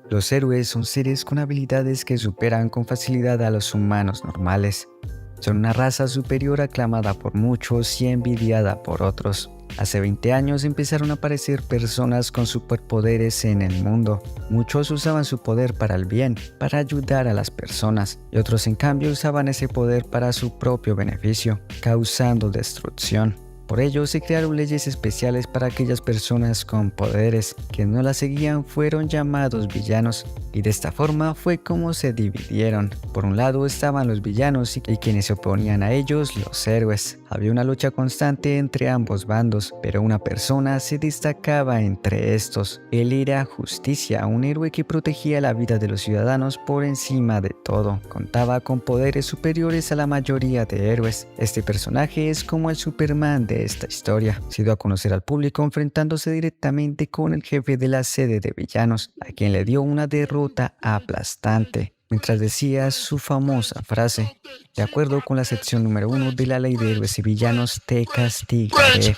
Los héroes son seres con habilidades que superan con facilidad a los humanos normales. Son una raza superior aclamada por muchos y envidiada por otros. Hace 20 años empezaron a aparecer personas con superpoderes en el mundo. Muchos usaban su poder para el bien, para ayudar a las personas, y otros en cambio usaban ese poder para su propio beneficio, causando destrucción. Por ello se crearon leyes especiales para aquellas personas con poderes. Quienes no las seguían fueron llamados villanos, y de esta forma fue como se dividieron. Por un lado estaban los villanos y quienes se oponían a ellos, los héroes. Había una lucha constante entre ambos bandos, pero una persona se destacaba entre estos. Él era Justicia, un héroe que protegía la vida de los ciudadanos por encima de todo. Contaba con poderes superiores a la mayoría de héroes. Este personaje es como el Superman de esta historia. Se dio a conocer al público enfrentándose directamente con el jefe de la sede de villanos, a quien le dio una derrota aplastante, mientras decía su famosa frase: de acuerdo con la sección número 1 de la ley de héroes y villanos, te castigaré.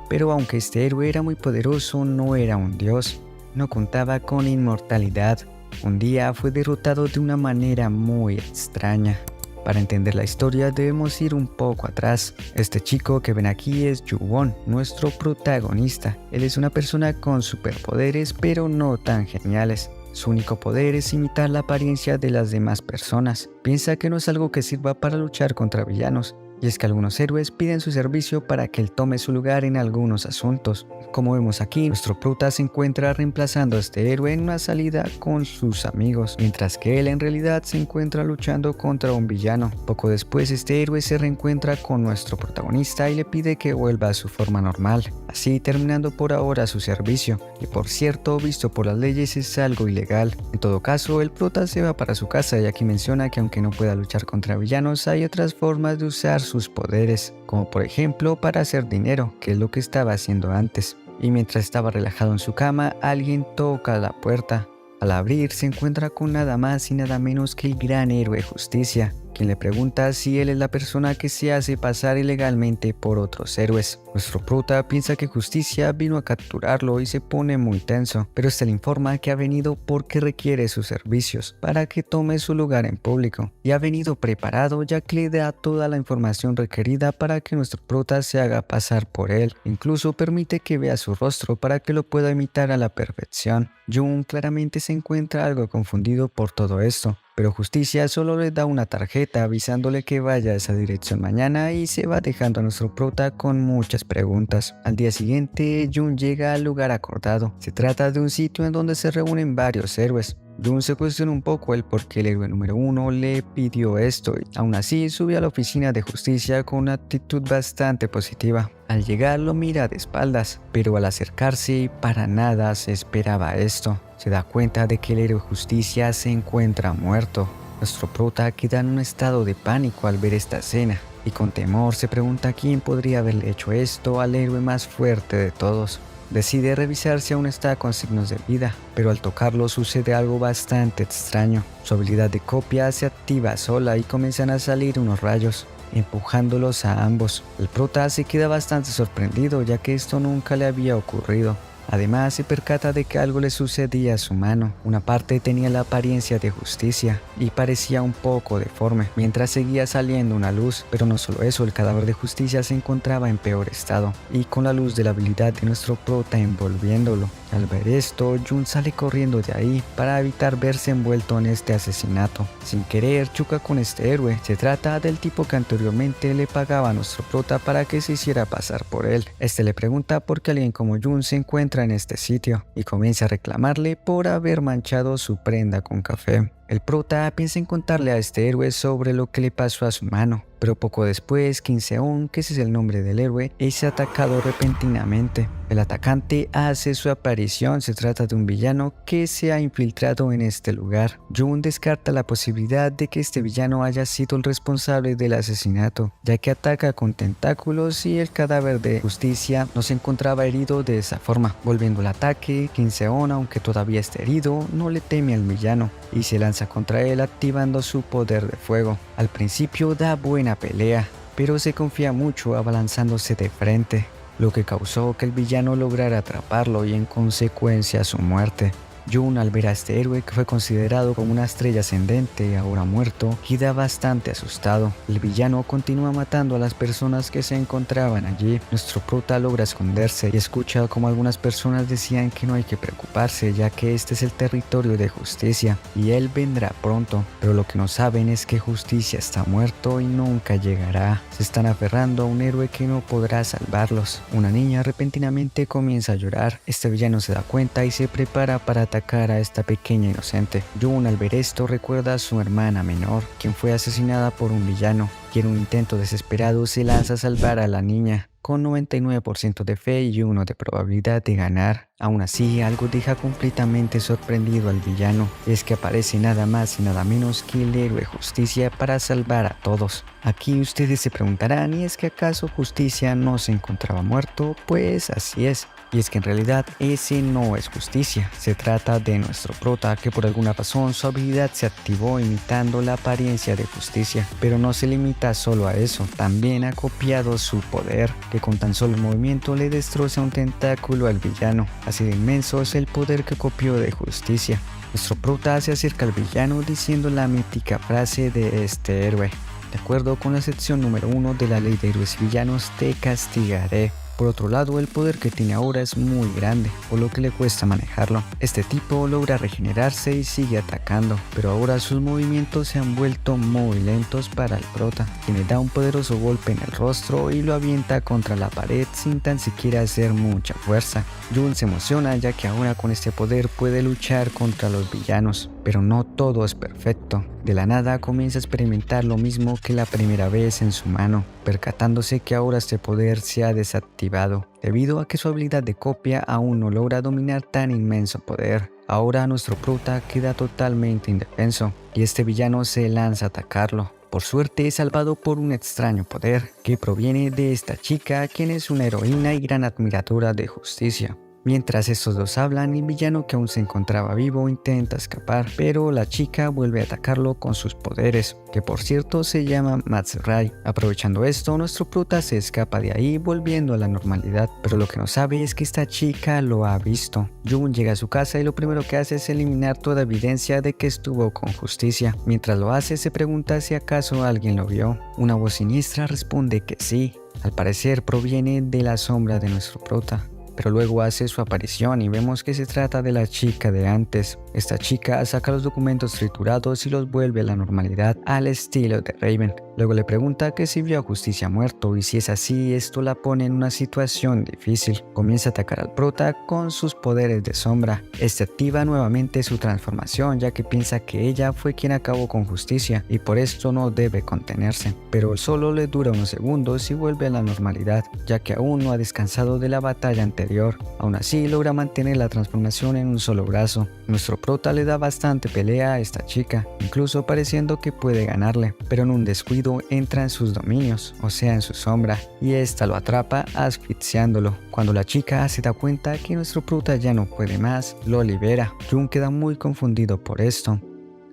Pero aunque este héroe era muy poderoso, no era un dios. No contaba con inmortalidad. Un día fue derrotado de una manera muy extraña. Para entender la historia debemos ir un poco atrás. Este chico que ven aquí es Yu-Won, nuestro protagonista. Él es una persona con superpoderes, pero no tan geniales. Su único poder es imitar la apariencia de las demás personas. Piensa que no es algo que sirva para luchar contra villanos. Y es que algunos héroes piden su servicio para que él tome su lugar en algunos asuntos. Como vemos aquí, nuestro prota se encuentra reemplazando a este héroe en una salida con sus amigos, mientras que él en realidad se encuentra luchando contra un villano. Poco después, este héroe se reencuentra con nuestro protagonista y le pide que vuelva a su forma normal, así terminando por ahora su servicio. Y por cierto, visto por las leyes es algo ilegal. En todo caso, el prota se va para su casa y aquí menciona que aunque no pueda luchar contra villanos, hay otras formas de usar sus poderes, como por ejemplo para hacer dinero, que es lo que estaba haciendo antes. Y mientras estaba relajado en su cama, alguien toca la puerta. Al abrir se encuentra con nada más y nada menos que el gran héroe Justicia, quien le pregunta si él es la persona que se hace pasar ilegalmente por otros héroes. Nuestro prota piensa que Justicia vino a capturarlo y se pone muy tenso, pero este le informa que ha venido porque requiere sus servicios para que tome su lugar en público, y ha venido preparado ya que le da toda la información requerida para que nuestro prota se haga pasar por él. Incluso permite que vea su rostro para que lo pueda imitar a la perfección. Jun claramente se encuentra algo confundido por todo esto, pero Justicia solo le da una tarjeta avisándole que vaya a esa dirección mañana y se va dejando a nuestro prota con muchas preguntas. Al día siguiente, Jun llega al lugar acordado. Se trata de un sitio en donde se reúnen varios héroes. Jun se cuestiona un poco el por qué el héroe número 1 le pidió esto y aún así sube a la oficina de Justicia con una actitud bastante positiva. Al llegar lo mira de espaldas, pero al acercarse para nada se esperaba esto. Se da cuenta de que el héroe Justicia se encuentra muerto. Nuestro prota queda en un estado de pánico al ver esta escena y con temor se pregunta quién podría haberle hecho esto al héroe más fuerte de todos. Decide revisar si aún está con signos de vida, pero al tocarlo sucede algo bastante extraño. Su habilidad de copia se activa sola y comienzan a salir unos rayos, empujándolos a ambos. El prota se queda bastante sorprendido ya que esto nunca le había ocurrido. Además se percata de que algo le sucedía a su mano. Una parte tenía la apariencia de Justicia y parecía un poco deforme, mientras seguía saliendo una luz. Pero no solo eso, el cadáver de Justicia se encontraba en peor estado y con la luz de la habilidad de nuestro prota envolviéndolo. Al ver esto, Jun sale corriendo de ahí para evitar verse envuelto en este asesinato. Sin querer, choca con este héroe. Se trata del tipo que anteriormente le pagaba a nuestro prota para que se hiciera pasar por él. Este le pregunta por qué alguien como Jun se encuentra en este sitio y comienza a reclamarle por haber manchado su prenda con café. El prota piensa en contarle a este héroe sobre lo que le pasó a su mano, pero poco después, Kim Seon, que ese es el nombre del héroe, es atacado repentinamente. El atacante hace su aparición, se trata de un villano que se ha infiltrado en este lugar. Jun descarta la posibilidad de que este villano haya sido el responsable del asesinato, ya que ataca con tentáculos y el cadáver de Justicia no se encontraba herido de esa forma. Volviendo al ataque, Kim Seon, aunque todavía está herido, no le teme al villano y se lanza contra él activando su poder de fuego. Al principio da buena pelea, pero se confía mucho abalanzándose de frente, lo que causó que el villano lograra atraparlo y en consecuencia su muerte. Jun, al ver a este héroe que fue considerado como una estrella ascendente, ahora muerto, queda bastante asustado. El villano continúa matando a las personas que se encontraban allí. Nuestro prota logra esconderse y escucha como algunas personas decían que no hay que preocuparse, ya que este es el territorio de Justicia y él vendrá pronto. Pero lo que no saben es que Justicia está muerto y nunca llegará. Se están aferrando a un héroe que no podrá salvarlos. Una niña repentinamente comienza a llorar. Este villano se da cuenta y se prepara para atacar a esta pequeña inocente. Jun, al ver esto, recuerda a su hermana menor, quien fue asesinada por un villano, y en un intento desesperado se lanza a salvar a la niña. Con 99% de fe y 1 de probabilidad de ganar. Aún así, algo deja completamente sorprendido al villano. Es que aparece nada más y nada menos que el héroe Justicia para salvar a todos. Aquí ustedes se preguntarán, ¿y es que acaso Justicia no se encontraba muerto? Pues así es. Y es que en realidad ese no es Justicia, se trata de nuestro prota que por alguna razón su habilidad se activó imitando la apariencia de Justicia, pero no se limita solo a eso, también ha copiado su poder, que con tan solo un movimiento le destroza un tentáculo al villano, así de inmenso es el poder que copió de Justicia. Nuestro prota se acerca al villano diciendo la mítica frase de este héroe: de acuerdo con la sección número 1 de la ley de héroes y villanos, te castigaré. Por otro lado, el poder que tiene ahora es muy grande, por lo que le cuesta manejarlo. Este tipo logra regenerarse y sigue atacando, pero ahora sus movimientos se han vuelto muy lentos para el prota, quien le da un poderoso golpe en el rostro y lo avienta contra la pared sin tan siquiera hacer mucha fuerza. Jun se emociona ya que ahora con este poder puede luchar contra los villanos, pero no todo es perfecto. De la nada comienza a experimentar lo mismo que la primera vez en su mano, percatándose que ahora este poder se ha desactivado, debido a que su habilidad de copia aún no logra dominar tan inmenso poder. Ahora nuestro prota queda totalmente indefenso, y este villano se lanza a atacarlo. Por suerte es salvado por un extraño poder, que proviene de esta chica, quien es una heroína y gran admiradora de Justicia. Mientras estos dos hablan, el villano, que aún se encontraba vivo, intenta escapar, pero la chica vuelve a atacarlo con sus poderes, que por cierto se llama Matsurai. Aprovechando esto, nuestro prota se escapa de ahí volviendo a la normalidad, pero lo que no sabe es que esta chica lo ha visto. Jun llega a su casa y lo primero que hace es eliminar toda evidencia de que estuvo con Justicia. Mientras lo hace, se pregunta si acaso alguien lo vio. Una voz siniestra responde que sí. Al parecer proviene de la sombra de nuestro prota, pero luego hace su aparición y vemos que se trata de la chica de antes. Esta chica saca los documentos triturados y los vuelve a la normalidad al estilo de Raven. Luego le pregunta que si vio a Justicia muerto, y si es así, esto la pone en una situación difícil. Comienza a atacar al prota con sus poderes de sombra. Este activa nuevamente su transformación, ya que piensa que ella fue quien acabó con Justicia y por esto no debe contenerse. Pero solo le dura unos segundos y vuelve a la normalidad, ya que aún no ha descansado de la batalla anterior. Aún así logra mantener la transformación en un solo brazo. Nuestro prota le da bastante pelea a esta chica, incluso pareciendo que puede ganarle, pero en un descuido entra en sus dominios, o sea en su sombra, y esta lo atrapa asfixiándolo. Cuando la chica se da cuenta que nuestro prota ya no puede más, lo libera. Jun queda muy confundido por esto.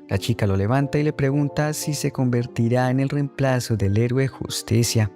La chica lo levanta y le pregunta si se convertirá en el reemplazo del héroe Justicia.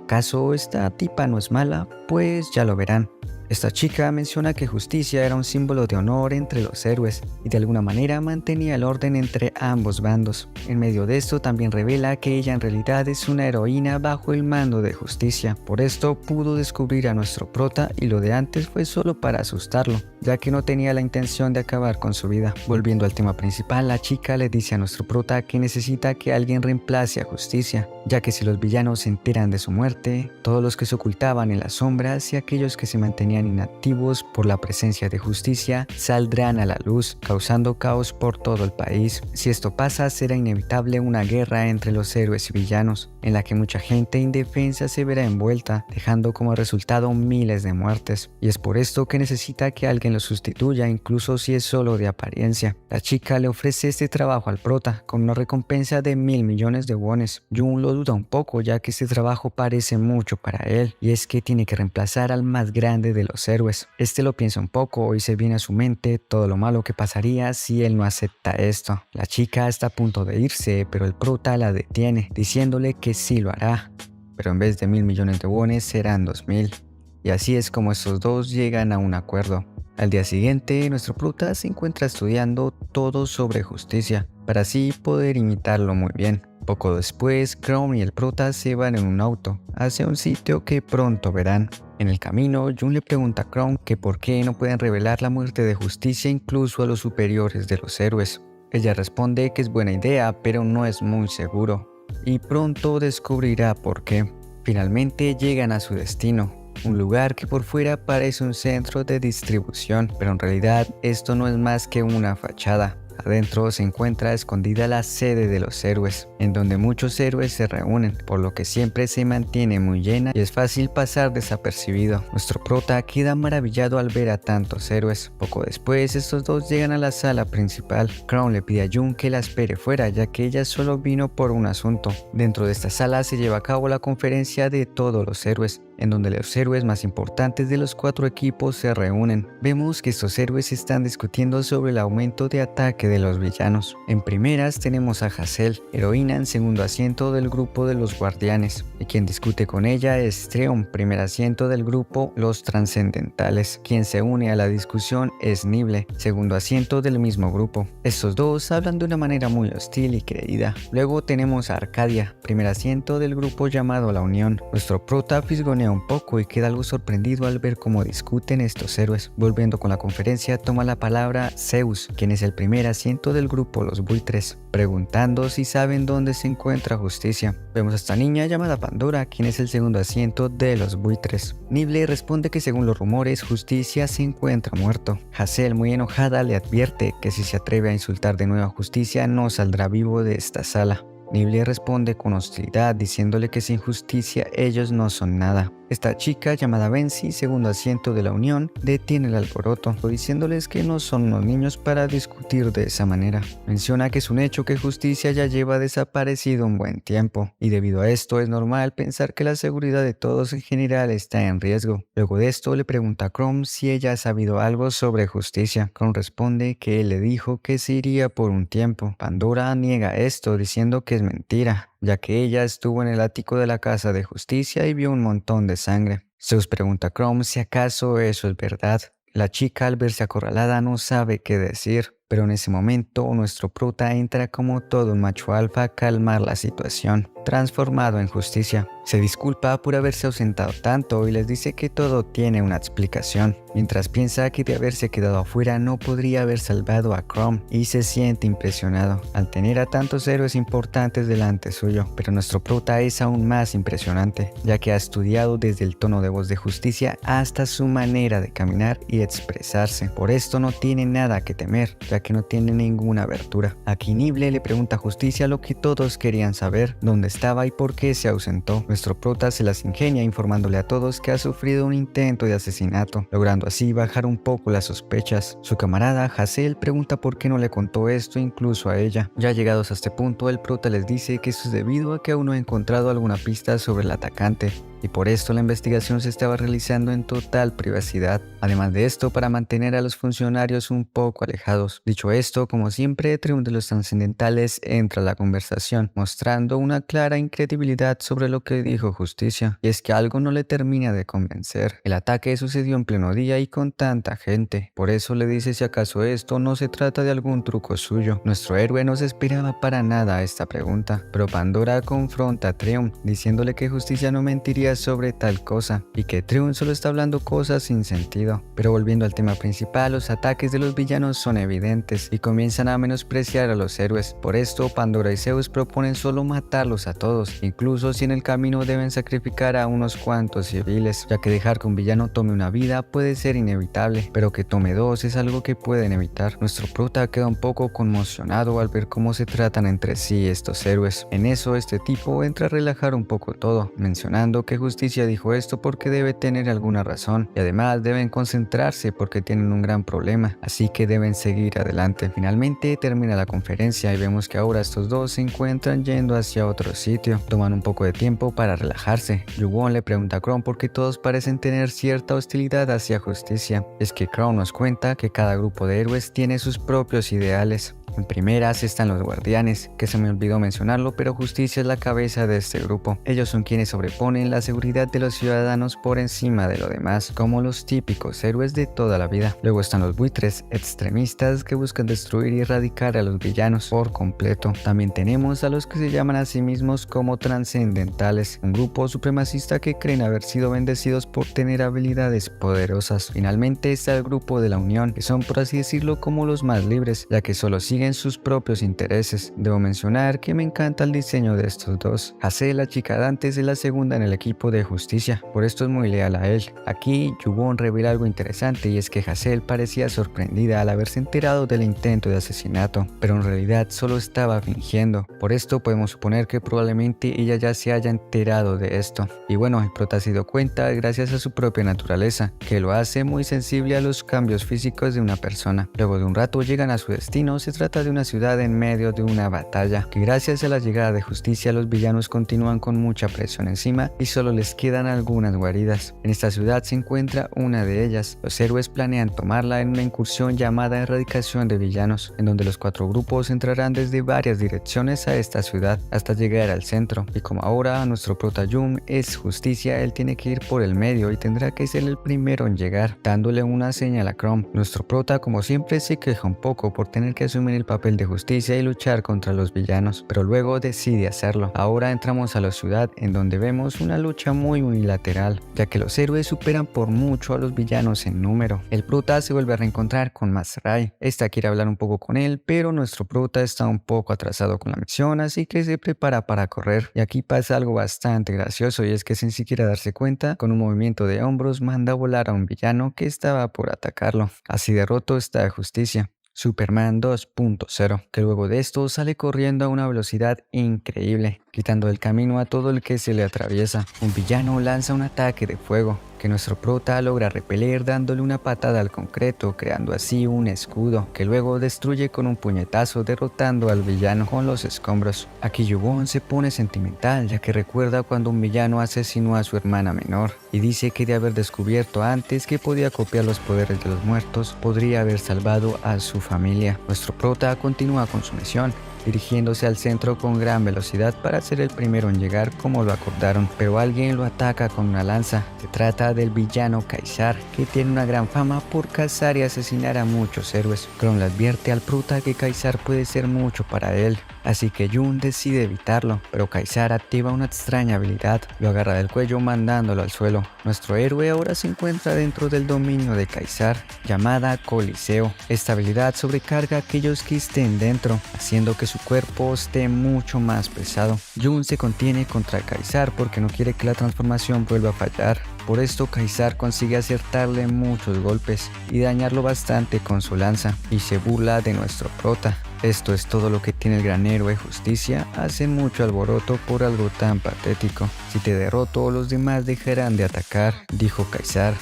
¿Acaso esta tipa no es mala? Pues ya lo verán. Esta chica menciona que Justicia era un símbolo de honor entre los héroes y de alguna manera mantenía el orden entre ambos bandos. En medio de esto también revela que ella en realidad es una heroína bajo el mando de Justicia. Por esto pudo descubrir a nuestro prota y lo de antes fue solo para asustarlo, ya que no tenía la intención de acabar con su vida. Volviendo al tema principal, la chica le dice a nuestro prota que necesita que alguien reemplace a Justicia, ya que si los villanos se enteran de su muerte, todos los que se ocultaban en las sombras y aquellos que se mantenían estarían inactivos por la presencia de Justicia saldrán a la luz, causando caos por todo el país. Si esto pasa, será inevitable una guerra entre los héroes y villanos, en la que mucha gente indefensa se verá envuelta, dejando como resultado miles de muertes. Y es por esto que necesita que alguien lo sustituya, incluso si es solo de apariencia. La chica le ofrece este trabajo al prota, con una recompensa de 1.000 millones de wones. Jun lo duda un poco, ya que este trabajo parece mucho para él, y es que tiene que reemplazar al más grande de los héroes. Este lo piensa un poco y se viene a su mente todo lo malo que pasaría si él no acepta esto. La chica está a punto de irse, pero el prota la detiene, diciéndole que sí lo hará, pero en vez de 1.000 millones de wones serán 2.000. Y así es como estos dos llegan a un acuerdo. Al día siguiente, nuestro prota se encuentra estudiando todo sobre Justicia, para así poder imitarlo muy bien. Poco después, Chrome y el prota se van en un auto hacia un sitio que pronto verán. En el camino, Jun le pregunta a Chrome que por qué no pueden revelar la muerte de Justicia incluso a los superiores de los héroes. Ella responde que es buena idea, pero no es muy seguro, y pronto descubrirá por qué. Finalmente llegan a su destino, un lugar que por fuera parece un centro de distribución, pero en realidad esto no es más que una fachada. Adentro se encuentra escondida la sede de los héroes, en donde muchos héroes se reúnen, por lo que siempre se mantiene muy llena y es fácil pasar desapercibido. Nuestro prota queda maravillado al ver a tantos héroes. Poco después, estos dos llegan a la sala principal. Crown le pide a Jun que la espere fuera, ya que ella solo vino por un asunto. Dentro de esta sala se lleva a cabo la conferencia de todos los héroes, en donde los héroes más importantes de los 4 equipos se reúnen. Vemos que estos héroes están discutiendo sobre el aumento de ataque de los villanos. En primeras tenemos a Hazel, heroína en segundo asiento del grupo de los guardianes, y quien discute con ella es Treum, primer asiento del grupo Los Trascendentales. Quien se une a la discusión es Nibble, segundo asiento del mismo grupo. Estos dos hablan de una manera muy hostil y creída. Luego tenemos a Arcadia, primer asiento del grupo llamado La Unión. Nuestro prota fisgonea un poco y queda algo sorprendido al ver cómo discuten estos héroes. Volviendo con la conferencia, toma la palabra Zeus, quien es el primer asiento del grupo Los Buitres, preguntando si saben dónde se encuentra Justicia. Vemos a esta niña llamada Pandora, quien es el segundo asiento de los Buitres. Nibble responde que según los rumores, Justicia se encuentra muerto. Hazel, muy enojada, le advierte que si se atreve a insultar de nuevo a Justicia no saldrá vivo de esta sala. Nibble responde con hostilidad, diciéndole que sin Justicia ellos no son nada. Esta chica, llamada Benzi, segundo asiento de la Unión, detiene el alboroto, diciéndoles que no son unos niños para discutir de esa manera. Menciona que es un hecho que Justicia ya lleva desaparecido un buen tiempo, y debido a esto es normal pensar que la seguridad de todos en general está en riesgo. Luego de esto le pregunta a Chrome si ella ha sabido algo sobre Justicia. Chrome responde que él le dijo que se iría por un tiempo. Pandora niega esto, diciendo que es mentira, ya que ella estuvo en el ático de la casa de Justicia y vio un montón de sangre. Zeus pregunta a Chrome si acaso eso es verdad. La chica, al verse acorralada, no sabe qué decir, pero en ese momento nuestro prota entra como todo un macho alfa a calmar la situación, transformado en Justicia. Se disculpa por haberse ausentado tanto y les dice que todo tiene una explicación, mientras piensa que de haberse quedado afuera no podría haber salvado a Chrome, y se siente impresionado al tener a tantos héroes importantes delante suyo. Pero nuestro prota es aún más impresionante, ya que ha estudiado desde el tono de voz de Justicia hasta su manera de caminar y expresarse. Por esto no tiene nada que temer, ya que no tiene ninguna abertura. Aquí Nibble le pregunta a Justicia lo que todos querían saber: dónde estaba y por qué se ausentó. Nuestro prota se las ingenia informándole a todos que ha sufrido un intento de asesinato, logrando así bajar un poco las sospechas. Su camarada Hazel pregunta por qué no le contó esto incluso a ella. Ya llegados a este punto, el prota les dice que esto es debido a que aún no ha encontrado alguna pista sobre el atacante, y por esto la investigación se estaba realizando en total privacidad. Además de esto, para mantener a los funcionarios un poco alejados. Dicho esto, como siempre, Triunfo de los Trascendentales entra a la conversación, mostrando una clara incredibilidad sobre lo que dijo Justicia, y es que algo no le termina de convencer. El ataque sucedió en pleno día y con tanta gente, por eso le dice si acaso esto no se trata de algún truco suyo. Nuestro héroe no se esperaba para nada esta pregunta, pero Pandora confronta a Triumph, diciéndole que Justicia no mentiría diga sobre tal cosa, y que Triun solo está hablando cosas sin sentido. Pero volviendo al tema principal, los ataques de los villanos son evidentes y comienzan a menospreciar a los héroes. Por esto, Pandora y Zeus proponen solo matarlos a todos, incluso si en el camino deben sacrificar a unos cuantos civiles, ya que dejar que un villano tome una vida puede ser inevitable, pero que tome dos es algo que pueden evitar. Nuestro prota queda un poco conmocionado al ver cómo se tratan entre sí estos héroes. En eso, este tipo entra a relajar un poco todo, mencionando que Justicia dijo esto porque debe tener alguna razón, y además deben concentrarse porque tienen un gran problema, así que deben seguir adelante. Finalmente termina la conferencia y vemos que ahora estos dos se encuentran yendo hacia otro sitio. Toman un poco de tiempo para relajarse. Yu-Won le pregunta a Kron por qué todos parecen tener cierta hostilidad hacia Justicia. Es que Kron nos cuenta que cada grupo de héroes tiene sus propios ideales. En primeras están los guardianes, que se me olvidó mencionarlo, pero Justicia es la cabeza de este grupo. Ellos son quienes sobreponen la seguridad de los ciudadanos por encima de lo demás, como los típicos héroes de toda la vida. Luego están los buitres extremistas que buscan destruir y erradicar a los villanos por completo. También tenemos a los que se llaman a sí mismos como trascendentales, un grupo supremacista que creen haber sido bendecidos por tener habilidades poderosas. Finalmente está el grupo de la Unión, que son por así decirlo como los más libres, ya que solo siguen sus propios intereses. Debo mencionar que me encanta el diseño de estos dos. Hase, la chica Dantes, es la segunda en el equipo de Justicia, por esto es muy leal a él. Aquí Yu-Won revela algo interesante, y es que Hazel parecía sorprendida al haberse enterado del intento de asesinato, pero en realidad solo estaba fingiendo. Por esto podemos suponer que probablemente ella ya se haya enterado de esto. Y bueno, el prota se dio cuenta gracias a su propia naturaleza, que lo hace muy sensible a los cambios físicos de una persona. Luego de un rato llegan a su destino. Se trata de una ciudad en medio de una batalla, que gracias a la llegada de Justicia los villanos continúan con mucha presión encima y solo les quedan algunas guaridas. En esta ciudad se encuentra una de ellas. Los héroes planean tomarla en una incursión llamada Erradicación de Villanos, en donde los cuatro grupos entrarán desde varias direcciones a esta ciudad hasta llegar al centro. Y como ahora nuestro prota Jun es Justicia, él tiene que ir por el medio y tendrá que ser el primero en llegar, dándole una señal a Kron. Nuestro prota, como siempre, se queja un poco por tener que asumir el papel de Justicia y luchar contra los villanos, pero luego decide hacerlo. Ahora entramos a la ciudad, en donde vemos una lucha muy unilateral, ya que los héroes superan por mucho a los villanos en número. El prota se vuelve a reencontrar con Masrai. Esta quiere hablar un poco con él, pero nuestro prota está un poco atrasado con la misión, así que se prepara para correr. Y aquí pasa algo bastante gracioso, y es que sin siquiera darse cuenta, con un movimiento de hombros manda a volar a un villano que estaba por atacarlo. Así de roto está Justicia. Superman 2.0, que luego de esto sale corriendo a una velocidad increíble, quitando el camino a todo el que se le atraviesa. Un villano lanza un ataque de fuego, que nuestro prota logra repeler dándole una patada al concreto, creando así un escudo, que luego destruye con un puñetazo, derrotando al villano con los escombros. Aquí Yu-Won se pone sentimental, ya que recuerda cuando un villano asesinó a su hermana menor, y dice que de haber descubierto antes que podía copiar los poderes de los muertos, podría haber salvado a su familia. Nuestro prota continúa con su misión, dirigiéndose al centro con gran velocidad para ser el primero en llegar como lo acordaron, pero alguien lo ataca con una lanza. Se trata del villano Kaisar, que tiene una gran fama por cazar y asesinar a muchos héroes. Kron le advierte al prota que Kaisar puede ser mucho para él, así que Jun decide evitarlo, pero Kaisar activa una extraña habilidad, lo agarra del cuello mandándolo al suelo. Nuestro héroe ahora se encuentra dentro del dominio de Kaisar, llamada Coliseo. Esta habilidad sobrecarga a aquellos que estén dentro, haciendo que su cuerpo esté mucho más pesado. Jun se contiene contra Kaisar porque no quiere que la transformación vuelva a fallar. Por esto Kaisar consigue acertarle muchos golpes y dañarlo bastante con su lanza, y se burla de nuestro prota. Esto es todo lo que tiene el gran héroe Justicia. Hace mucho alboroto por algo tan patético. Si te derroto, los demás dejarán de atacar, dijo Kaisar.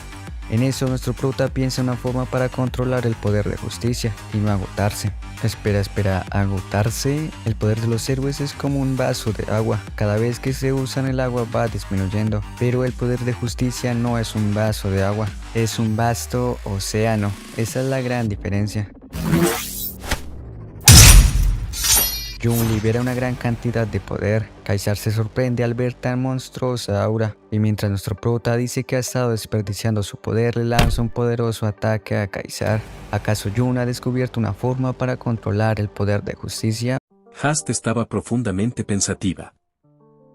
En eso nuestro prota piensa una forma para controlar el poder de Justicia y no agotarse. Espera, ¿agotarse? El poder de los héroes es como un vaso de agua. Cada vez que se usa el agua va disminuyendo, pero el poder de Justicia no es un vaso de agua, es un vasto océano. Esa es la gran diferencia. Jun libera una gran cantidad de poder. Kaisar se sorprende al ver tan monstruosa aura, y mientras nuestro prota dice que ha estado desperdiciando su poder, le lanza un poderoso ataque a Kaisar. ¿Acaso Jun ha descubierto una forma para controlar el poder de Justicia? Hast estaba profundamente pensativa.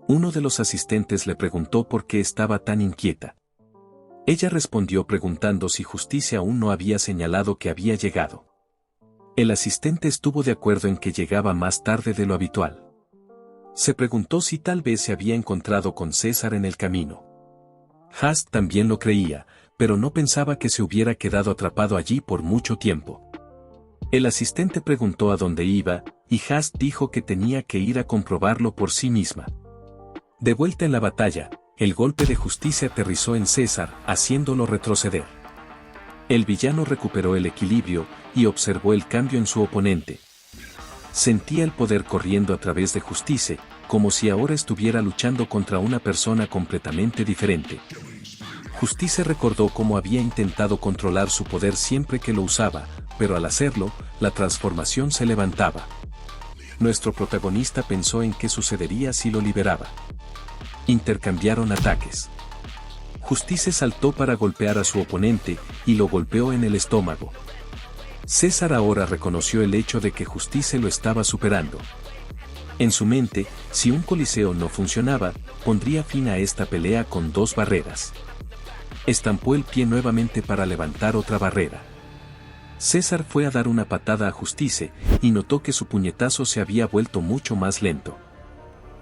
Uno de los asistentes le preguntó por qué estaba tan inquieta. Ella respondió preguntando si Justicia aún no había señalado que había llegado. El asistente estuvo de acuerdo en que llegaba más tarde de lo habitual. Se preguntó si tal vez se había encontrado con César en el camino. Haast también lo creía, pero no pensaba que se hubiera quedado atrapado allí por mucho tiempo. El asistente preguntó a dónde iba, y Haast dijo que tenía que ir a comprobarlo por sí misma. De vuelta en la batalla, el golpe de Justicia aterrizó en César, haciéndolo retroceder. El villano recuperó el equilibrio y observó el cambio en su oponente. Sentía el poder corriendo a través de Justicia, como si ahora estuviera luchando contra una persona completamente diferente. Justicia recordó cómo había intentado controlar su poder siempre que lo usaba, pero al hacerlo, la transformación se levantaba. Nuestro protagonista pensó en qué sucedería si lo liberaba. Intercambiaron ataques. Justicia saltó para golpear a su oponente y lo golpeó en el estómago. César ahora reconoció el hecho de que Justicia lo estaba superando. En su mente, si un coliseo no funcionaba, pondría fin a esta pelea con 2 barreras. Estampó el pie nuevamente para levantar otra barrera. César fue a dar una patada a Justicia y notó que su puñetazo se había vuelto mucho más lento.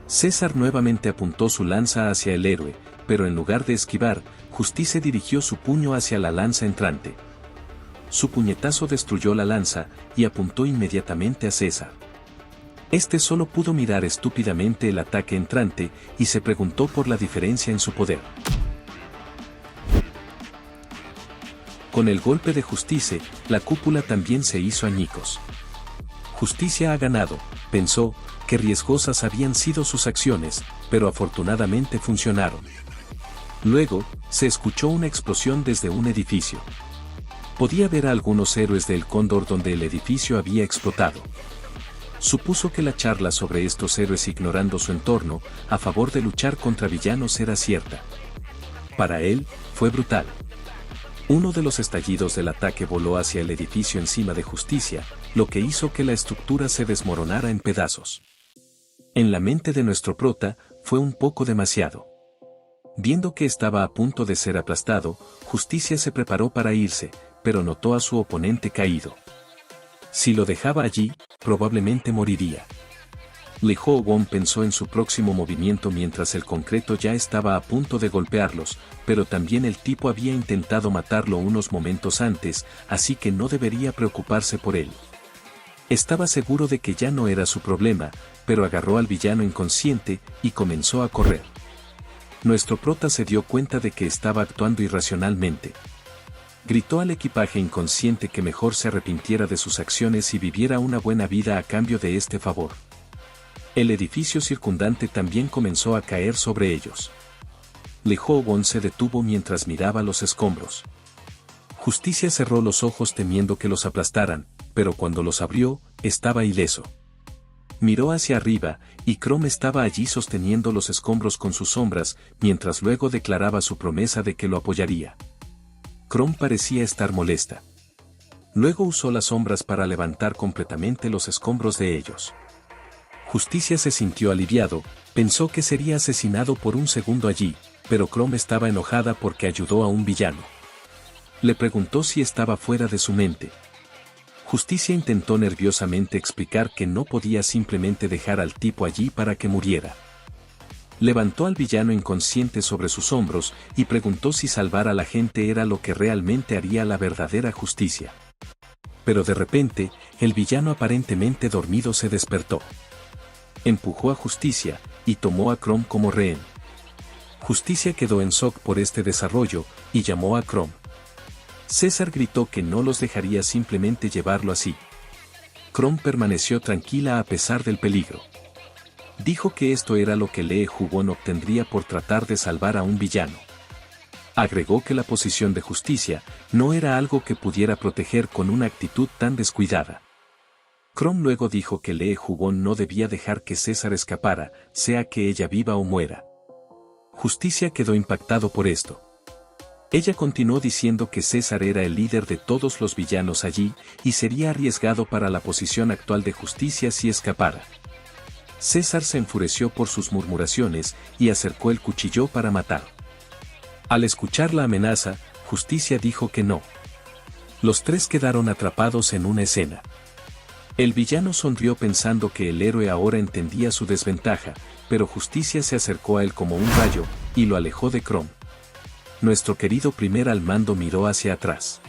César nuevamente apuntó su lanza hacia el héroe, pero en lugar de esquivar, Justicia dirigió su puño hacia la lanza entrante. Su puñetazo destruyó la lanza y apuntó inmediatamente a César. Este solo pudo mirar estúpidamente el ataque entrante y se preguntó por la diferencia en su poder. Con el golpe de Justicia, la cúpula también se hizo añicos. Justicia ha ganado, pensó, que riesgosas habían sido sus acciones, pero afortunadamente funcionaron. Luego, se escuchó una explosión desde un edificio. Podía ver a algunos héroes del Cóndor donde el edificio había explotado. Supuso que la charla sobre estos héroes ignorando su entorno, a favor de luchar contra villanos era cierta. Para él, fue brutal. Uno de los estallidos del ataque voló hacia el edificio encima de Justicia, lo que hizo que la estructura se desmoronara en pedazos. En la mente de nuestro prota, fue un poco demasiado. Viendo que estaba a punto de ser aplastado, Justicia se preparó para irse, pero notó a su oponente caído. Si lo dejaba allí, probablemente moriría. Lee Ho-won pensó en su próximo movimiento mientras el concreto ya estaba a punto de golpearlos, pero también el tipo había intentado matarlo unos momentos antes, así que no debería preocuparse por él. Estaba seguro de que ya no era su problema, pero agarró al villano inconsciente y comenzó a correr. Nuestro prota se dio cuenta de que estaba actuando irracionalmente. Gritó al equipaje inconsciente que mejor se arrepintiera de sus acciones y viviera una buena vida a cambio de este favor. El edificio circundante también comenzó a caer sobre ellos. Lee Ho-won se detuvo mientras miraba los escombros. Justicia cerró los ojos temiendo que los aplastaran, pero cuando los abrió, estaba ileso. Miró hacia arriba, y Chrome estaba allí sosteniendo los escombros con sus sombras, mientras luego declaraba su promesa de que lo apoyaría. Chrome parecía estar molesta. Luego usó las sombras para levantar completamente los escombros de ellos. Justicia se sintió aliviado, pensó que sería asesinado por un segundo allí, pero Chrome estaba enojada porque ayudó a un villano. Le preguntó si estaba fuera de su mente. Justicia intentó nerviosamente explicar que no podía simplemente dejar al tipo allí para que muriera. Levantó al villano inconsciente sobre sus hombros y preguntó si salvar a la gente era lo que realmente haría la verdadera justicia. Pero de repente, el villano aparentemente dormido se despertó. Empujó a Justicia y tomó a Chrome como rehén. Justicia quedó en shock por este desarrollo y llamó a Chrome. César gritó que no los dejaría simplemente llevarlo así. Chrome permaneció tranquila a pesar del peligro. Dijo que esto era lo que Lee Ho-won obtendría por tratar de salvar a un villano. Agregó que la posición de Justicia no era algo que pudiera proteger con una actitud tan descuidada. Chrome luego dijo que Lee Ho-won no debía dejar que César escapara, sea que ella viva o muera. Justicia quedó impactado por esto. Ella continuó diciendo que César era el líder de todos los villanos allí y sería arriesgado para la posición actual de Justicia si escapara. César se enfureció por sus murmuraciones y acercó el cuchillo para matar. Al escuchar la amenaza, Justicia dijo que no. Los tres quedaron atrapados en una escena. El villano sonrió pensando que el héroe ahora entendía su desventaja, pero Justicia se acercó a él como un rayo, y lo alejó de Chrome. Nuestro querido primer al mando miró hacia atrás.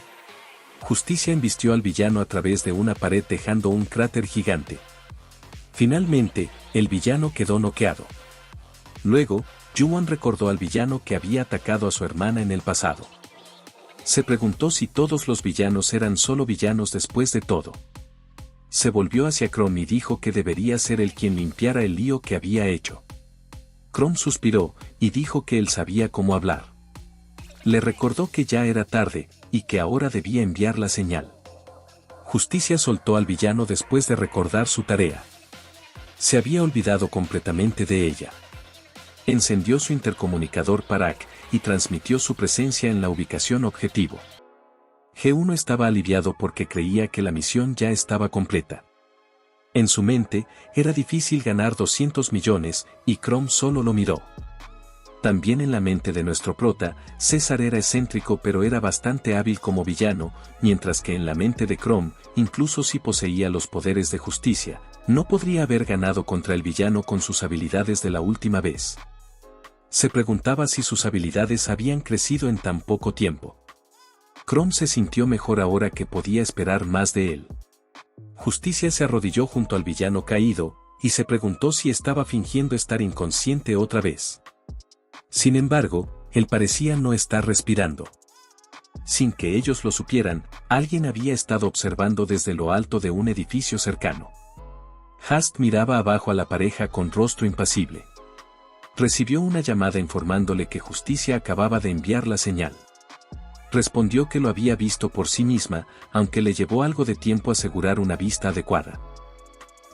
Justicia embistió al villano a través de una pared dejando un cráter gigante. Finalmente, el villano quedó noqueado. Luego, Yuan recordó al villano que había atacado a su hermana en el pasado. Se preguntó si todos los villanos eran solo villanos después de todo. Se volvió hacia Chrome y dijo que debería ser él quien limpiara el lío que había hecho. Chrome suspiró y dijo que él sabía cómo hablar. Le recordó que ya era tarde y que ahora debía enviar la señal. Justicia soltó al villano después de recordar su tarea. Se había olvidado completamente de ella. Encendió su intercomunicador Parak y transmitió su presencia en la ubicación objetivo. G1 estaba aliviado porque creía que la misión ya estaba completa. En su mente, era difícil ganar 200 millones y Chrome solo lo miró. También en la mente de nuestro prota, César era excéntrico pero era bastante hábil como villano, mientras que en la mente de Chrome, incluso si poseía los poderes de Justicia, no podría haber ganado contra el villano con sus habilidades de la última vez. Se preguntaba si sus habilidades habían crecido en tan poco tiempo. Chrome se sintió mejor ahora que podía esperar más de él. Justicia se arrodilló junto al villano caído, y se preguntó si estaba fingiendo estar inconsciente otra vez. Sin embargo, él parecía no estar respirando. Sin que ellos lo supieran, alguien había estado observando desde lo alto de un edificio cercano. Hast miraba abajo a la pareja con rostro impasible. Recibió una llamada informándole que Justicia acababa de enviar la señal. Respondió que lo había visto por sí misma, aunque le llevó algo de tiempo asegurar una vista adecuada.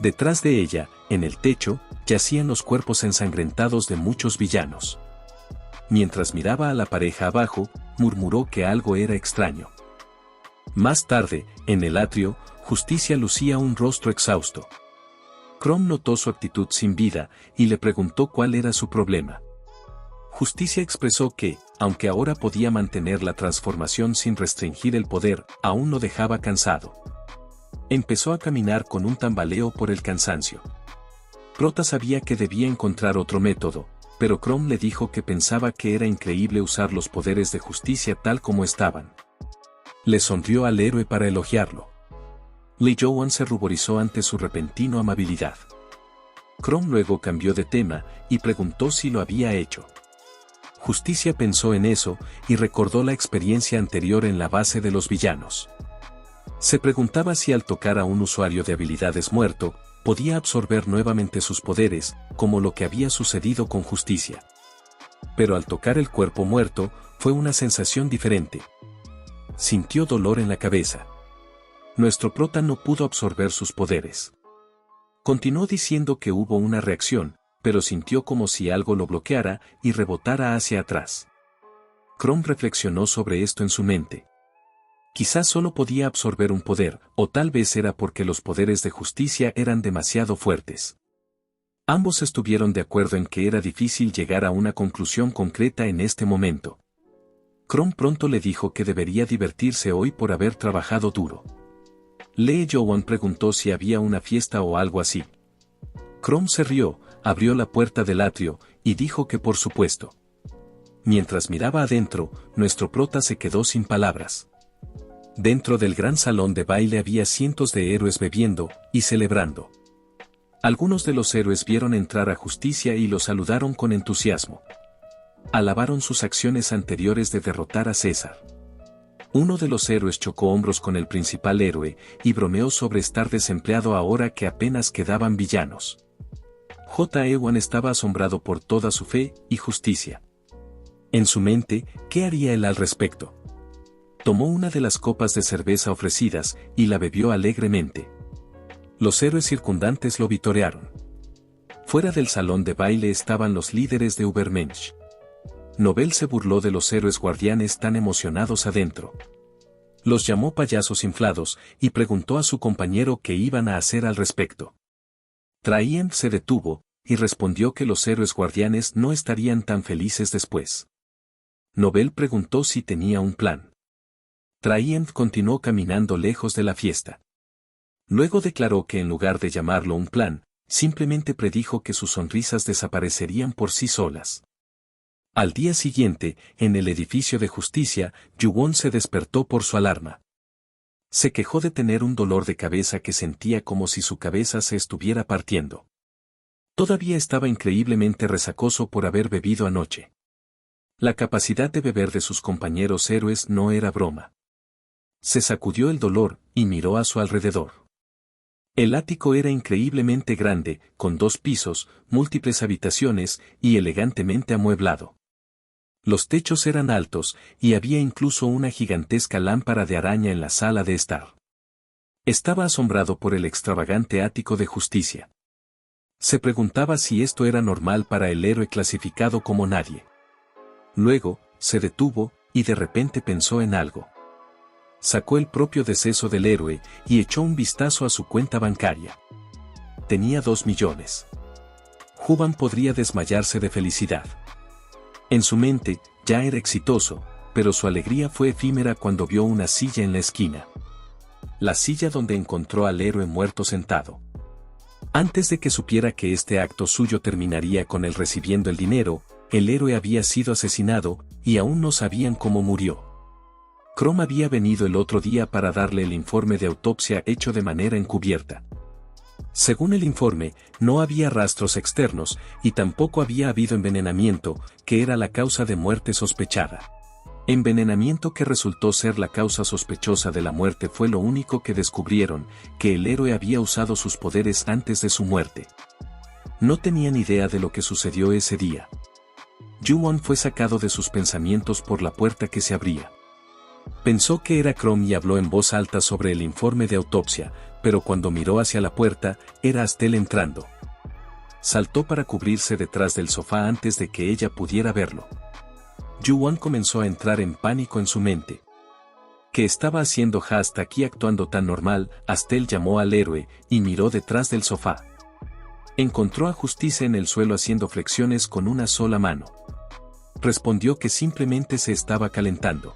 Detrás de ella, en el techo, yacían los cuerpos ensangrentados de muchos villanos. Mientras miraba a la pareja abajo, murmuró que algo era extraño. Más tarde, en el atrio, Justicia lucía un rostro exhausto. Chrome notó su actitud sin vida, y le preguntó cuál era su problema. Justicia expresó que, aunque ahora podía mantener la transformación sin restringir el poder, aún lo dejaba cansado. Empezó a caminar con un tambaleo por el cansancio. Prota sabía que debía encontrar otro método, pero Chrome le dijo que pensaba que era increíble usar los poderes de Justicia tal como estaban. Le sonrió al héroe para elogiarlo. Li Yuan se ruborizó ante su repentino amabilidad. Chrome luego cambió de tema y preguntó si lo había hecho. Justicia pensó en eso y recordó la experiencia anterior en la base de los villanos. Se preguntaba si al tocar a un usuario de habilidades muerto, podía absorber nuevamente sus poderes, como lo que había sucedido con Justicia. Pero al tocar el cuerpo muerto, fue una sensación diferente. Sintió dolor en la cabeza. Nuestro prota no pudo absorber sus poderes. Continuó diciendo que hubo una reacción, pero sintió como si algo lo bloqueara y rebotara hacia atrás. Chrome reflexionó sobre esto en su mente. Quizás solo podía absorber un poder, o tal vez era porque los poderes de Justicia eran demasiado fuertes. Ambos estuvieron de acuerdo en que era difícil llegar a una conclusión concreta en este momento. Chrome pronto le dijo que debería divertirse hoy por haber trabajado duro. Li Yuan preguntó si había una fiesta o algo así. Chrome se rió, abrió la puerta del atrio, y dijo que por supuesto. Mientras miraba adentro, nuestro prota se quedó sin palabras. Dentro del gran salón de baile había cientos de héroes bebiendo y celebrando. Algunos de los héroes vieron entrar a Justicia y lo saludaron con entusiasmo. Alabaron sus acciones anteriores de derrotar a César. Uno de los héroes chocó hombros con el principal héroe y bromeó sobre estar desempleado ahora que apenas quedaban villanos. J.E.Wan estaba asombrado por toda su fe y justicia. En su mente, ¿qué haría él al respecto? Tomó una de las copas de cerveza ofrecidas y la bebió alegremente. Los héroes circundantes lo vitorearon. Fuera del salón de baile estaban los líderes de Ubermensch. Nobel se burló de los héroes guardianes tan emocionados adentro. Los llamó payasos inflados y preguntó a su compañero qué iban a hacer al respecto. Traien se detuvo, y respondió que los héroes guardianes no estarían tan felices después. Nobel preguntó si tenía un plan. Traien continuó caminando lejos de la fiesta. Luego declaró que en lugar de llamarlo un plan, simplemente predijo que sus sonrisas desaparecerían por sí solas. Al día siguiente, en el edificio de justicia, Yu-won se despertó por su alarma. Se quejó de tener un dolor de cabeza que sentía como si su cabeza se estuviera partiendo. Todavía estaba increíblemente resacoso por haber bebido anoche. La capacidad de beber de sus compañeros héroes no era broma. Se sacudió el dolor y miró a su alrededor. El ático era increíblemente grande, con 2 pisos, múltiples habitaciones y elegantemente amueblado. Los techos eran altos y había incluso una gigantesca lámpara de araña en la sala de estar. Estaba asombrado por el extravagante ático de justicia. Se preguntaba si esto era normal para el héroe clasificado como nadie. Luego, se detuvo y de repente pensó en algo. Sacó el propio deceso del héroe y echó un vistazo a su cuenta bancaria. Tenía 2 millones. Juban podría desmayarse de felicidad. En su mente, ya era exitoso, pero su alegría fue efímera cuando vio una silla en la esquina. La silla donde encontró al héroe muerto sentado. Antes de que supiera que este acto suyo terminaría con él recibiendo el dinero, el héroe había sido asesinado, y aún no sabían cómo murió. Chrome había venido el otro día para darle el informe de autopsia hecho de manera encubierta. Según el informe, no había rastros externos, y tampoco había habido envenenamiento, que era la causa de muerte sospechada. Envenenamiento que resultó ser la causa sospechosa de la muerte fue lo único que descubrieron, que el héroe había usado sus poderes antes de su muerte. No tenían idea de lo que sucedió ese día. Yu-won fue sacado de sus pensamientos por la puerta que se abría. Pensó que era Chrome y habló en voz alta sobre el informe de autopsia, pero cuando miró hacia la puerta, era Astel entrando. Saltó para cubrirse detrás del sofá antes de que ella pudiera verlo. Yu-won comenzó a entrar en pánico en su mente. ¿Qué estaba haciendo hasta aquí actuando tan normal? Astel llamó al héroe y miró detrás del sofá. Encontró a Justice en el suelo haciendo flexiones con una sola mano. Respondió que simplemente se estaba calentando.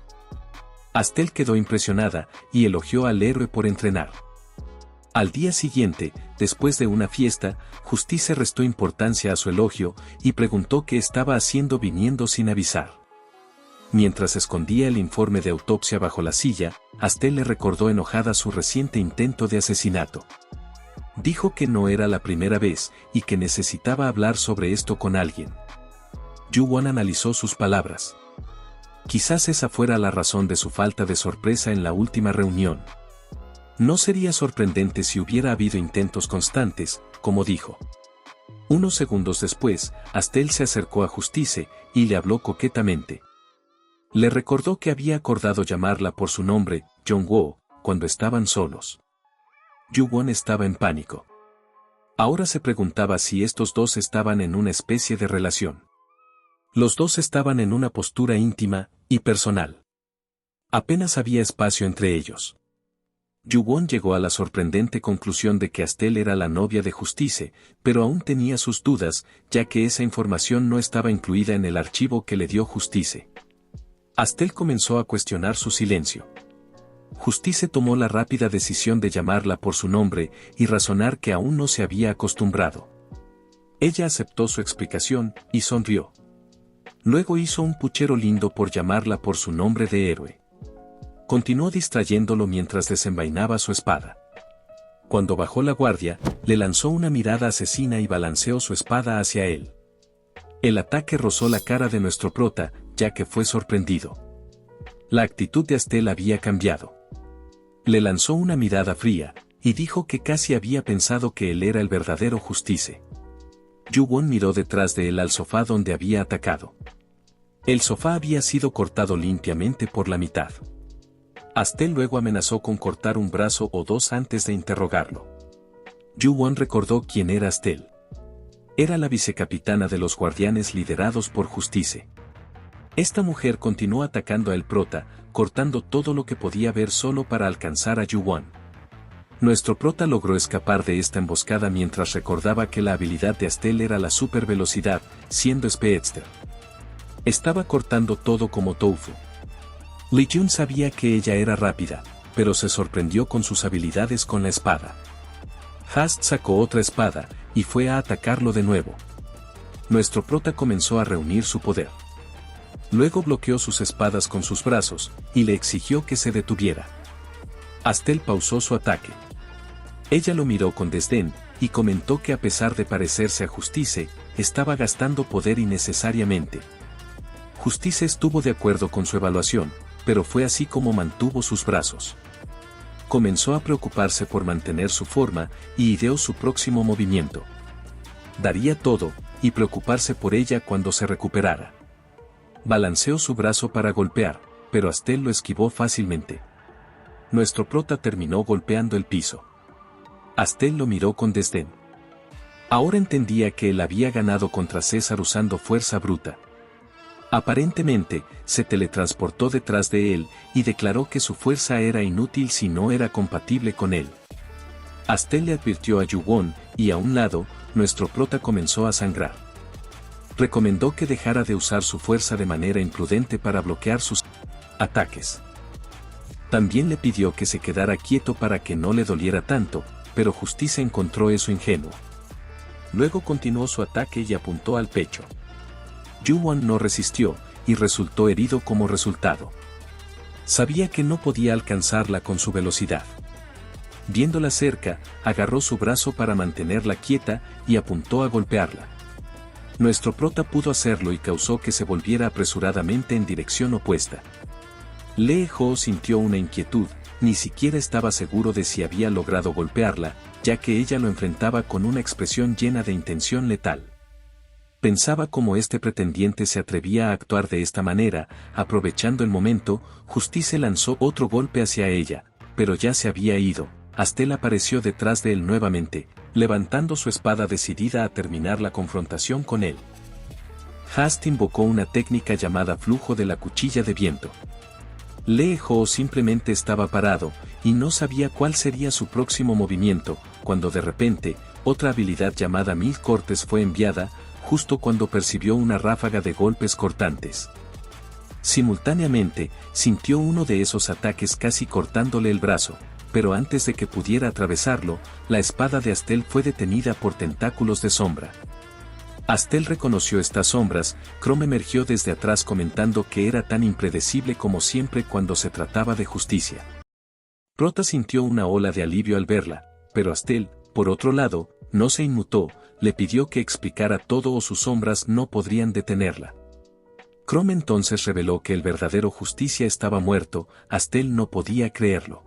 Astel quedó impresionada y elogió al héroe por entrenar. Al día siguiente, después de una fiesta, Justice restó importancia a su elogio y preguntó qué estaba haciendo viniendo sin avisar. Mientras escondía el informe de autopsia bajo la silla, Astel le recordó enojada su reciente intento de asesinato. Dijo que no era la primera vez y que necesitaba hablar sobre esto con alguien. Yu-won analizó sus palabras. Quizás esa fuera la razón de su falta de sorpresa en la última reunión. No sería sorprendente si hubiera habido intentos constantes, como dijo. Unos segundos después, Astel se acercó a Justice y le habló coquetamente. Le recordó que había acordado llamarla por su nombre, Jong-woo, cuando estaban solos. Yu-won estaba en pánico. Ahora se preguntaba si estos dos estaban en una especie de relación. Los dos estaban en una postura íntima y personal. Apenas había espacio entre ellos. Yu-won llegó a la sorprendente conclusión de que Astel era la novia de Justice, pero aún tenía sus dudas, ya que esa información no estaba incluida en el archivo que le dio Justice. Astel comenzó a cuestionar su silencio. Justice tomó la rápida decisión de llamarla por su nombre y razonar que aún no se había acostumbrado. Ella aceptó su explicación y sonrió. Luego hizo un puchero lindo por llamarla por su nombre de héroe. Continuó distrayéndolo mientras desenvainaba su espada. Cuando bajó la guardia, le lanzó una mirada asesina y balanceó su espada hacia él. El ataque rozó la cara de nuestro prota, ya que fue sorprendido. La actitud de Astel había cambiado. Le lanzó una mirada fría, y dijo que casi había pensado que él era el verdadero Justice. Yu-won miró detrás de él al sofá donde había atacado. El sofá había sido cortado limpiamente por la mitad. Astel luego amenazó con cortar un brazo o dos antes de interrogarlo. Yu-won recordó quién era Astel. Era la vicecapitana de los guardianes liderados por Justice. Esta mujer continuó atacando a el prota, cortando todo lo que podía ver solo para alcanzar a Yu-won. Nuestro prota logró escapar de esta emboscada mientras recordaba que la habilidad de Astel era la supervelocidad, siendo Speedster. Estaba cortando todo como tofu. Li Jun sabía que ella era rápida, pero se sorprendió con sus habilidades con la espada. Hast sacó otra espada, y fue a atacarlo de nuevo. Nuestro prota comenzó a reunir su poder. Luego bloqueó sus espadas con sus brazos, y le exigió que se detuviera. Astel pausó su ataque. Ella lo miró con desdén, y comentó que a pesar de parecerse a Justice, estaba gastando poder innecesariamente. Justice estuvo de acuerdo con su evaluación, pero fue así como mantuvo sus brazos. Comenzó a preocuparse por mantener su forma, y ideó su próximo movimiento. Daría todo, y preocuparse por ella cuando se recuperara. Balanceó su brazo para golpear, pero Astel lo esquivó fácilmente. Nuestro prota terminó golpeando el piso. Astel lo miró con desdén. Ahora entendía que él había ganado contra César usando fuerza bruta. Aparentemente, se teletransportó detrás de él, y declaró que su fuerza era inútil si no era compatible con él. Astel le advirtió a Yu-Won, y a un lado, nuestro prota comenzó a sangrar. Recomendó que dejara de usar su fuerza de manera imprudente para bloquear sus ataques. También le pidió que se quedara quieto para que no le doliera tanto, pero Justice encontró eso ingenuo. Luego continuó su ataque y apuntó al pecho. Yu-Won no resistió, y resultó herido como resultado. Sabía que no podía alcanzarla con su velocidad. Viéndola cerca, agarró su brazo para mantenerla quieta, y apuntó a golpearla. Nuestro prota pudo hacerlo y causó que se volviera apresuradamente en dirección opuesta. Lee Ho sintió una inquietud, ni siquiera estaba seguro de si había logrado golpearla, ya que ella lo enfrentaba con una expresión llena de intención letal. Pensaba cómo este pretendiente se atrevía a actuar de esta manera. Aprovechando el momento, Justice lanzó otro golpe hacia ella, pero ya se había ido. Astel apareció detrás de él nuevamente, levantando su espada decidida a terminar la confrontación con él. Hast invocó una técnica llamada flujo de la cuchilla de viento. Lee Ho simplemente estaba parado, y no sabía cuál sería su próximo movimiento, cuando de repente, otra habilidad llamada Mil Cortes fue enviada, justo cuando percibió una ráfaga de golpes cortantes. Simultáneamente, sintió uno de esos ataques casi cortándole el brazo, pero antes de que pudiera atravesarlo, la espada de Astel fue detenida por tentáculos de sombra. Astel reconoció estas sombras. Chrome emergió desde atrás comentando que era tan impredecible como siempre cuando se trataba de Justicia. Prota sintió una ola de alivio al verla, pero Astel, por otro lado, no se inmutó, le pidió que explicara todo o sus sombras no podrían detenerla. Chrome entonces reveló que el verdadero Justicia estaba muerto. Astel no podía creerlo.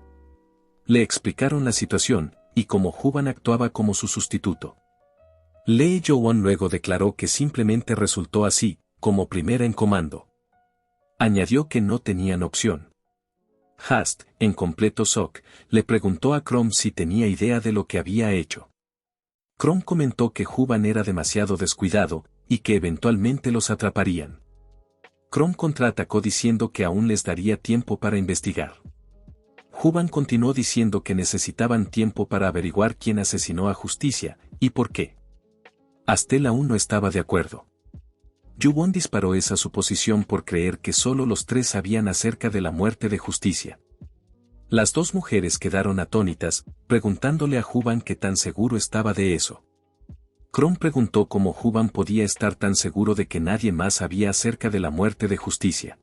Le explicaron la situación, y cómo Juban actuaba como su sustituto. Lee Yo-won luego declaró que simplemente resultó así, como primera en comando. Añadió que no tenían opción. Hast, en completo shock, le preguntó a Chrome si tenía idea de lo que había hecho. Chrome comentó que Juban era demasiado descuidado, y que eventualmente los atraparían. Chrome contraatacó diciendo que aún les daría tiempo para investigar. Juban continuó diciendo que necesitaban tiempo para averiguar quién asesinó a Justicia, y por qué. Astel aún no estaba de acuerdo. Yu-Won disparó esa suposición por creer que solo los tres sabían acerca de la muerte de Justicia. Las dos mujeres quedaron atónitas, preguntándole a Juban qué tan seguro estaba de eso. Chrome preguntó cómo Juban podía estar tan seguro de que nadie más sabía acerca de la muerte de Justicia.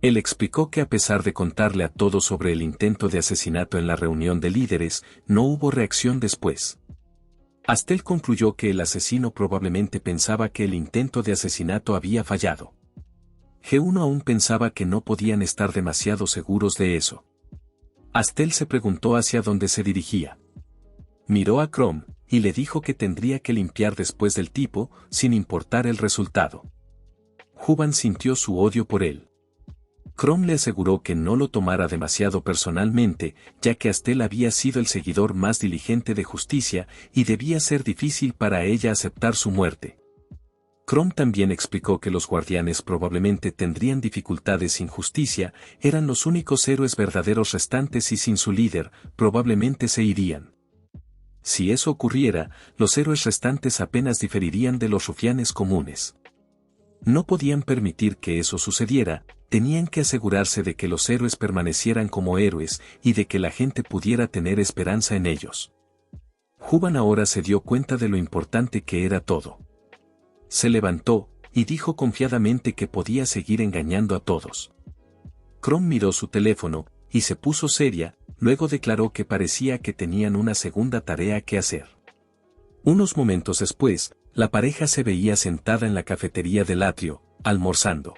Él explicó que a pesar de contarle a todos sobre el intento de asesinato en la reunión de líderes, no hubo reacción después. Astel concluyó que el asesino probablemente pensaba que el intento de asesinato había fallado. G1 aún pensaba que no podían estar demasiado seguros de eso. Astel se preguntó hacia dónde se dirigía. Miró a Chrome, y le dijo que tendría que limpiar después del tipo, sin importar el resultado. Juban sintió su odio por él. Chrome le aseguró que no lo tomara demasiado personalmente, ya que Astel había sido el seguidor más diligente de Justicia, y debía ser difícil para ella aceptar su muerte. Chrome también explicó que los guardianes probablemente tendrían dificultades sin justicia, eran los únicos héroes verdaderos restantes y sin su líder, probablemente se irían. Si eso ocurriera, los héroes restantes apenas diferirían de los rufianes comunes. No podían permitir que eso sucediera, tenían que asegurarse de que los héroes permanecieran como héroes y de que la gente pudiera tener esperanza en ellos. Juban ahora se dio cuenta de lo importante que era todo. Se levantó, y dijo confiadamente que podía seguir engañando a todos. Chrome miró su teléfono, y se puso seria, luego declaró que parecía que tenían una segunda tarea que hacer. Unos momentos después, la pareja se veía sentada en la cafetería del atrio, almorzando.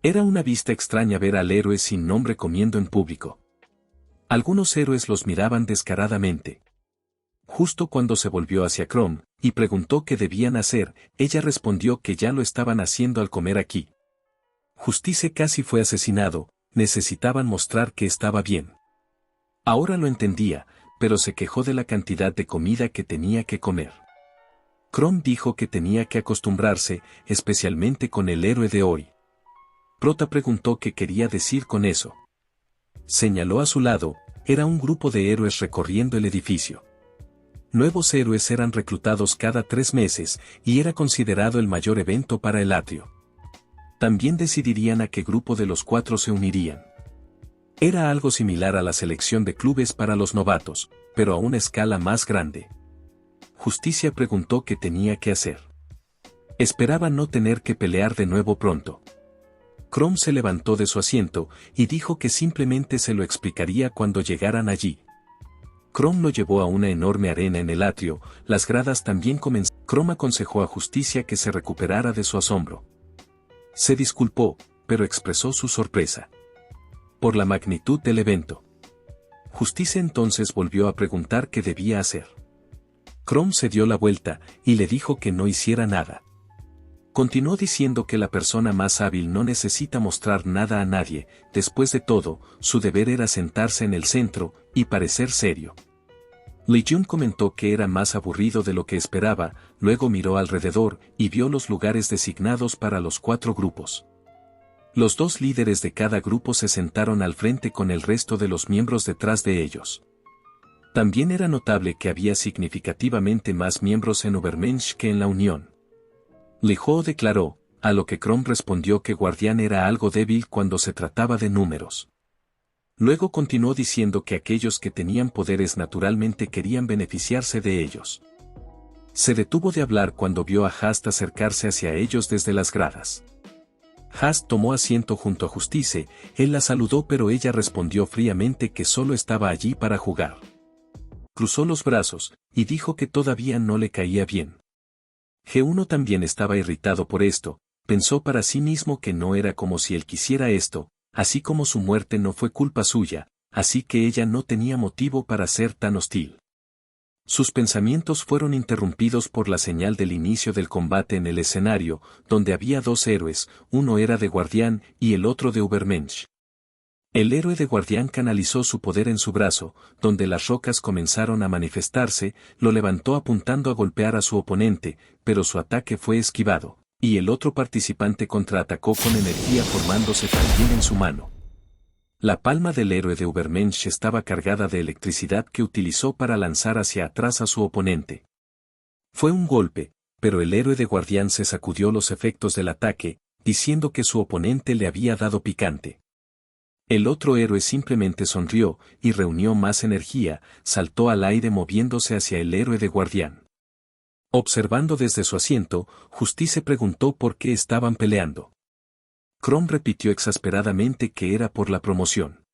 Era una vista extraña ver al héroe sin nombre comiendo en público. Algunos héroes los miraban descaradamente. Justo cuando se volvió hacia Chrome, y preguntó qué debían hacer, ella respondió que ya lo estaban haciendo al comer aquí. Justice casi fue asesinado, necesitaban mostrar que estaba bien. Ahora lo entendía, pero se quejó de la cantidad de comida que tenía que comer. Chrome dijo que tenía que acostumbrarse, especialmente con el héroe de hoy. Prota preguntó qué quería decir con eso. Señaló a su lado, era un grupo de héroes recorriendo el edificio. Nuevos héroes eran reclutados cada 3 meses, y era considerado el mayor evento para el atrio. También decidirían a qué grupo de los 4 se unirían. Era algo similar a la selección de clubes para los novatos, pero a una escala más grande. Justicia preguntó qué tenía que hacer. Esperaba no tener que pelear de nuevo pronto. Chrome se levantó de su asiento, y dijo que simplemente se lo explicaría cuando llegaran allí. Chrome lo llevó a una enorme arena en el atrio, las gradas también comenzaron. Chrome aconsejó a Justicia que se recuperara de su asombro. Se disculpó, pero expresó su sorpresa por la magnitud del evento. Justicia entonces volvió a preguntar qué debía hacer. Chrome se dio la vuelta, y le dijo que no hiciera nada. Continuó diciendo que la persona más hábil no necesita mostrar nada a nadie, después de todo, su deber era sentarse en el centro, y parecer serio. Li Jun comentó que era más aburrido de lo que esperaba, luego miró alrededor, y vio los lugares designados para los 4 grupos. Los 2 líderes de cada grupo se sentaron al frente con el resto de los miembros detrás de ellos. También era notable que había significativamente más miembros en Übermensch que en la Unión. Li Ho declaró, a lo que Chrome respondió que Guardián era algo débil cuando se trataba de números. Luego continuó diciendo que aquellos que tenían poderes naturalmente querían beneficiarse de ellos. Se detuvo de hablar cuando vio a Hast acercarse hacia ellos desde las gradas. Hast tomó asiento junto a Justice, él la saludó pero ella respondió fríamente que solo estaba allí para jugar. Cruzó los brazos, y dijo que todavía no le caía bien. G1 también estaba irritado por esto, pensó para sí mismo que no era como si él quisiera esto, así como su muerte no fue culpa suya, así que ella no tenía motivo para ser tan hostil. Sus pensamientos fueron interrumpidos por la señal del inicio del combate en el escenario, donde había 2 héroes, uno era de Guardián y el otro de Übermensch. El héroe de Guardián canalizó su poder en su brazo, donde las rocas comenzaron a manifestarse, lo levantó apuntando a golpear a su oponente, pero su ataque fue esquivado, y el otro participante contraatacó con energía formándose también en su mano. La palma del héroe de Übermensch estaba cargada de electricidad que utilizó para lanzar hacia atrás a su oponente. Fue un golpe, pero el héroe de Guardián se sacudió los efectos del ataque, diciendo que su oponente le había dado picante. El otro héroe simplemente sonrió, y reunió más energía, saltó al aire moviéndose hacia el héroe de Guardián. Observando desde su asiento, Justice preguntó por qué estaban peleando. Chrome repitió exasperadamente que era por la promoción.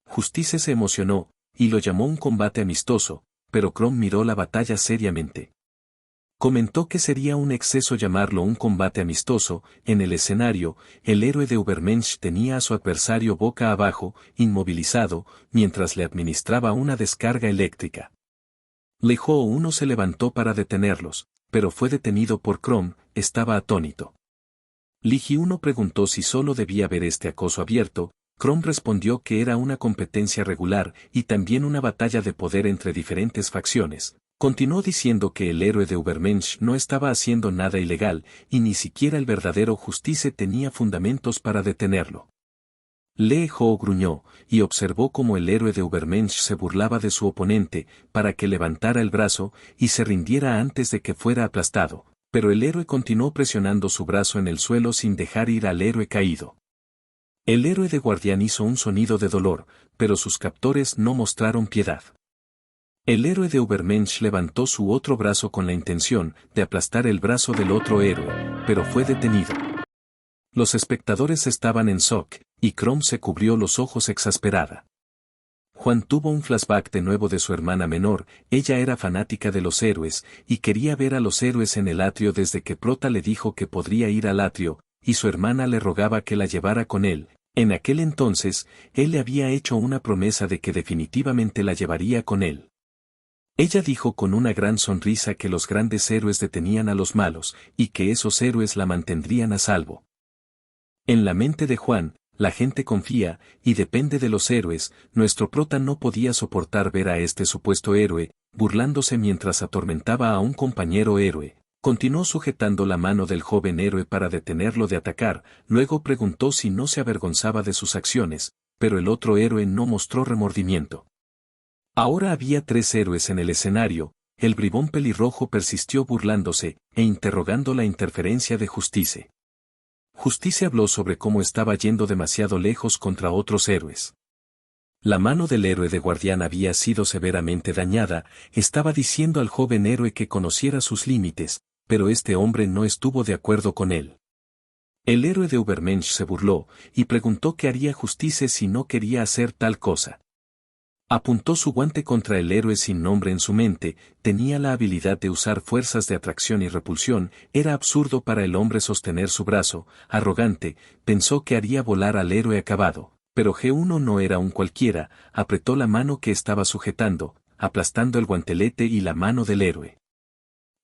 Justice se emocionó, y lo llamó un combate amistoso, pero Chrome miró la batalla seriamente. Comentó que sería un exceso llamarlo un combate amistoso. En el escenario, el héroe de Übermensch tenía a su adversario boca abajo, inmovilizado, mientras le administraba una descarga eléctrica. Li Ho uno se levantó para detenerlos, pero fue detenido por Chrome, estaba atónito. Li Ji-1 preguntó si solo debía ver este acoso abierto. Chrome respondió que era una competencia regular y también una batalla de poder entre diferentes facciones, Continuó diciendo que el héroe de Übermensch no estaba haciendo nada ilegal, y ni siquiera el verdadero Justice tenía fundamentos para detenerlo. Lee Ho gruñó, y observó cómo el héroe de Übermensch se burlaba de su oponente, para que levantara el brazo, y se rindiera antes de que fuera aplastado, pero el héroe continuó presionando su brazo en el suelo sin dejar ir al héroe caído. El héroe de Guardián hizo un sonido de dolor, pero sus captores no mostraron piedad. El héroe de Übermensch levantó su otro brazo con la intención de aplastar el brazo del otro héroe, pero fue detenido. Los espectadores estaban en shock, y Chrome se cubrió los ojos exasperada. Juan tuvo un flashback de nuevo de su hermana menor. Ella era fanática de los héroes, y quería ver a los héroes en el atrio desde que Prota le dijo que podría ir al atrio, y su hermana le rogaba que la llevara con él. En aquel entonces, él le había hecho una promesa de que definitivamente la llevaría con él. Ella dijo con una gran sonrisa que los grandes héroes detenían a los malos, y que esos héroes la mantendrían a salvo. En la mente de Juan, la gente confía, y depende de los héroes. Nuestro prota no podía soportar ver a este supuesto héroe, burlándose mientras atormentaba a un compañero héroe. Continuó sujetando la mano del joven héroe para detenerlo de atacar, luego preguntó si no se avergonzaba de sus acciones, pero el otro héroe no mostró remordimiento. Ahora había 3 héroes en el escenario. El bribón pelirrojo persistió burlándose, e interrogando la interferencia de Justice. Justice habló sobre cómo estaba yendo demasiado lejos contra otros héroes. La mano del héroe de Guardián había sido severamente dañada. Estaba diciendo al joven héroe que conociera sus límites, pero este hombre no estuvo de acuerdo con él. El héroe de Übermensch se burló, y preguntó qué haría Justice si no quería hacer tal cosa. Apuntó su guante contra el héroe sin nombre en su mente. Tenía la habilidad de usar fuerzas de atracción y repulsión. Era absurdo para el hombre sostener su brazo. Arrogante, pensó que haría volar al héroe acabado, pero G1 no era un cualquiera. Apretó la mano que estaba sujetando, aplastando el guantelete y la mano del héroe.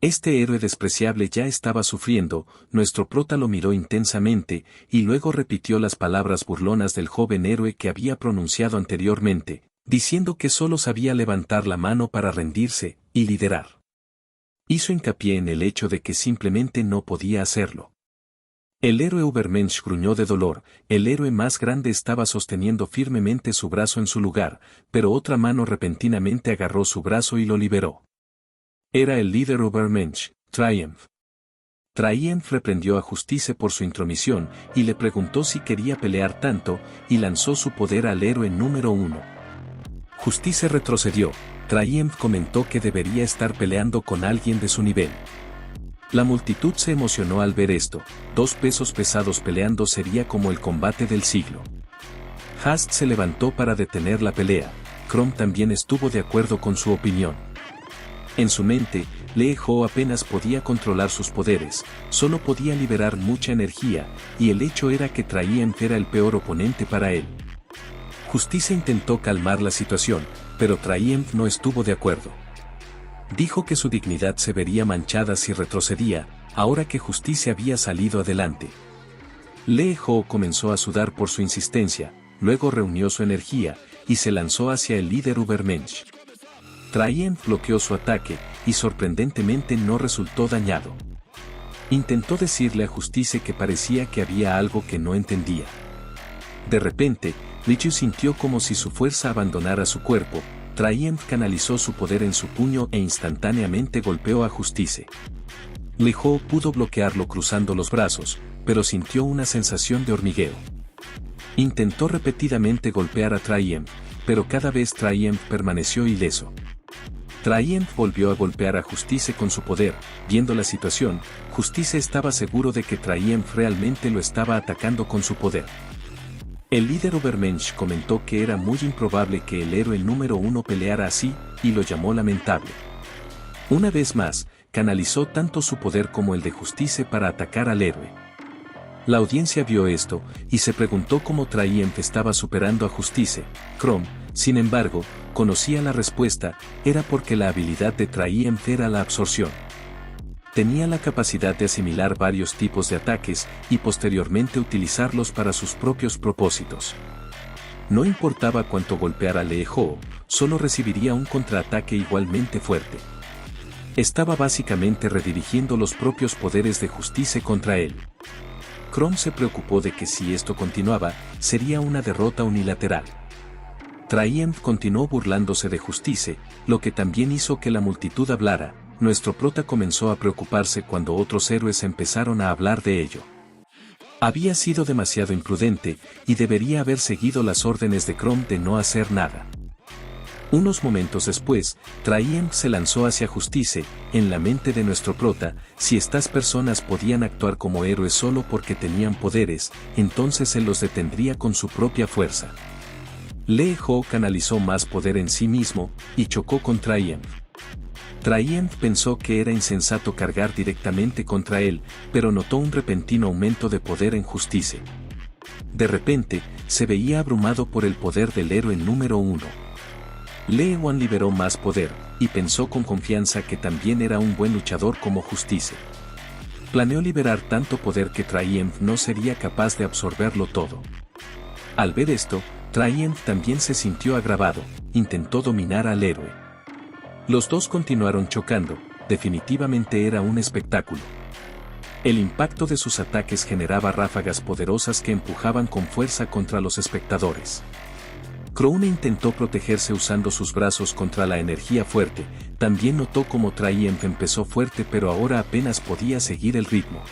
Este héroe despreciable ya estaba sufriendo. Nuestro prota lo miró intensamente, y luego repitió las palabras burlonas del joven héroe que había pronunciado anteriormente, diciendo que solo sabía levantar la mano para rendirse y liderar. Hizo hincapié en el hecho de que simplemente no podía hacerlo. El héroe Übermensch gruñó de dolor. El héroe más grande estaba sosteniendo firmemente su brazo en su lugar, pero otra mano repentinamente agarró su brazo y lo liberó. Era el líder Übermensch, Triumph. Triumph reprendió a Justice por su intromisión, y le preguntó si quería pelear tanto, y lanzó su poder al héroe número 1. Justice retrocedió. Triumph comentó que debería estar peleando con alguien de su nivel. La multitud se emocionó al ver esto. 2 pesos pesados peleando sería como el combate del siglo. Hast se levantó para detener la pelea. Chrome también estuvo de acuerdo con su opinión. En su mente, Lee Ho apenas podía controlar sus poderes, solo podía liberar mucha energía, y el hecho era que Triumph era el peor oponente para él. Justice intentó calmar la situación, pero Triumph no estuvo de acuerdo. Dijo que su dignidad se vería manchada si retrocedía, ahora que Justice había salido adelante. Lee Ho comenzó a sudar por su insistencia, luego reunió su energía, y se lanzó hacia el líder Übermensch. Triumph bloqueó su ataque, y sorprendentemente no resultó dañado. Intentó decirle a Justice que parecía que había algo que no entendía. De repente, Lichu sintió como si su fuerza abandonara su cuerpo. Triumph canalizó su poder en su puño e instantáneamente golpeó a Justice. Lee Ho pudo bloquearlo cruzando los brazos, pero sintió una sensación de hormigueo. Intentó repetidamente golpear a Triumph, pero cada vez Triumph permaneció ileso. Triumph volvió a golpear a Justice con su poder. Viendo la situación, Justice estaba seguro de que Triumph realmente lo estaba atacando con su poder. El líder Übermensch comentó que era muy improbable que el héroe número 1 peleara así, y lo llamó lamentable. Una vez más, canalizó tanto su poder como el de Justice para atacar al héroe. La audiencia vio esto, y se preguntó cómo Triumph estaba superando a Justice. Chrome, sin embargo, conocía la respuesta. Era porque la habilidad de Triumph era la absorción. Tenía la capacidad de asimilar varios tipos de ataques, y posteriormente utilizarlos para sus propios propósitos. No importaba cuánto golpeara Lee Ho, solo recibiría un contraataque igualmente fuerte. Estaba básicamente redirigiendo los propios poderes de Justice contra él. Chrome se preocupó de que si esto continuaba, sería una derrota unilateral. Triumph continuó burlándose de Justice, lo que también hizo que la multitud hablara. Nuestro prota comenzó a preocuparse cuando otros héroes empezaron a hablar de ello. Había sido demasiado imprudente, y debería haber seguido las órdenes de Chrome de no hacer nada. Unos momentos después, Triumph se lanzó hacia Justice. En la mente de nuestro prota, si estas personas podían actuar como héroes solo porque tenían poderes, entonces él los detendría con su propia fuerza. Lee Ho canalizó más poder en sí mismo, y chocó con Triumph. Triumph pensó que era insensato cargar directamente contra él, pero notó un repentino aumento de poder en Justice. De repente, se veía abrumado por el poder del héroe número 1. Lee Wan liberó más poder, y pensó con confianza que también era un buen luchador como Justice. Planeó liberar tanto poder que Triumph no sería capaz de absorberlo todo. Al ver esto, Triumph también se sintió agravado, intentó dominar al héroe. Los dos continuaron chocando, definitivamente era un espectáculo. El impacto de sus ataques generaba ráfagas poderosas que empujaban con fuerza contra los espectadores. Crone intentó protegerse usando sus brazos contra la energía fuerte, también notó cómo Triumph empezó fuerte pero ahora apenas podía seguir el ritmo.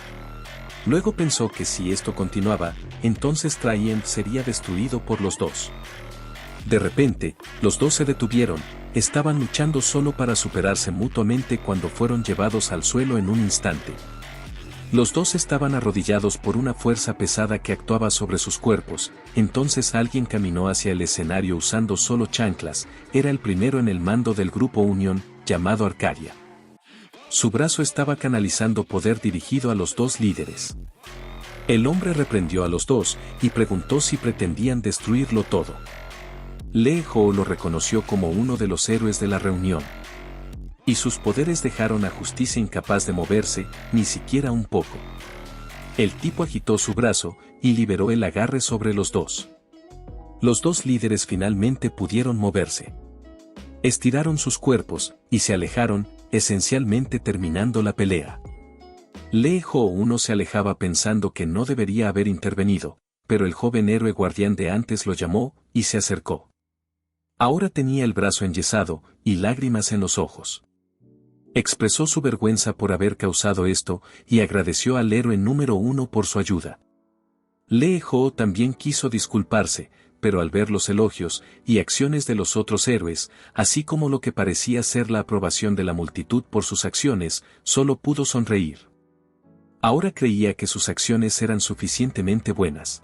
Luego pensó que si esto continuaba, entonces Triumph sería destruido por los dos. De repente, los dos se detuvieron, estaban luchando solo para superarse mutuamente cuando fueron llevados al suelo en un instante. Los dos estaban arrodillados por una fuerza pesada que actuaba sobre sus cuerpos, entonces alguien caminó hacia el escenario usando solo chanclas, era el primero en el mando del grupo Unión, llamado Arcadia. Su brazo estaba canalizando poder dirigido a los dos líderes. El hombre reprendió a los dos, y preguntó si pretendían destruirlo todo. Lee Ho lo reconoció como uno de los héroes de la reunión. Y sus poderes dejaron a Justice incapaz de moverse, ni siquiera un poco. El tipo agitó su brazo, y liberó el agarre sobre los dos. Los dos líderes finalmente pudieron moverse. Estiraron sus cuerpos, y se alejaron, esencialmente terminando la pelea. Lee Ho uno se alejaba pensando que no debería haber intervenido, pero el joven héroe guardián de antes lo llamó, y se acercó. Ahora tenía el brazo enyesado, y lágrimas en los ojos. Expresó su vergüenza por haber causado esto, y agradeció al héroe número 1 por su ayuda. Lee Ho también quiso disculparse, pero al ver los elogios y acciones de los otros héroes, así como lo que parecía ser la aprobación de la multitud por sus acciones, solo pudo sonreír. Ahora creía que sus acciones eran suficientemente buenas.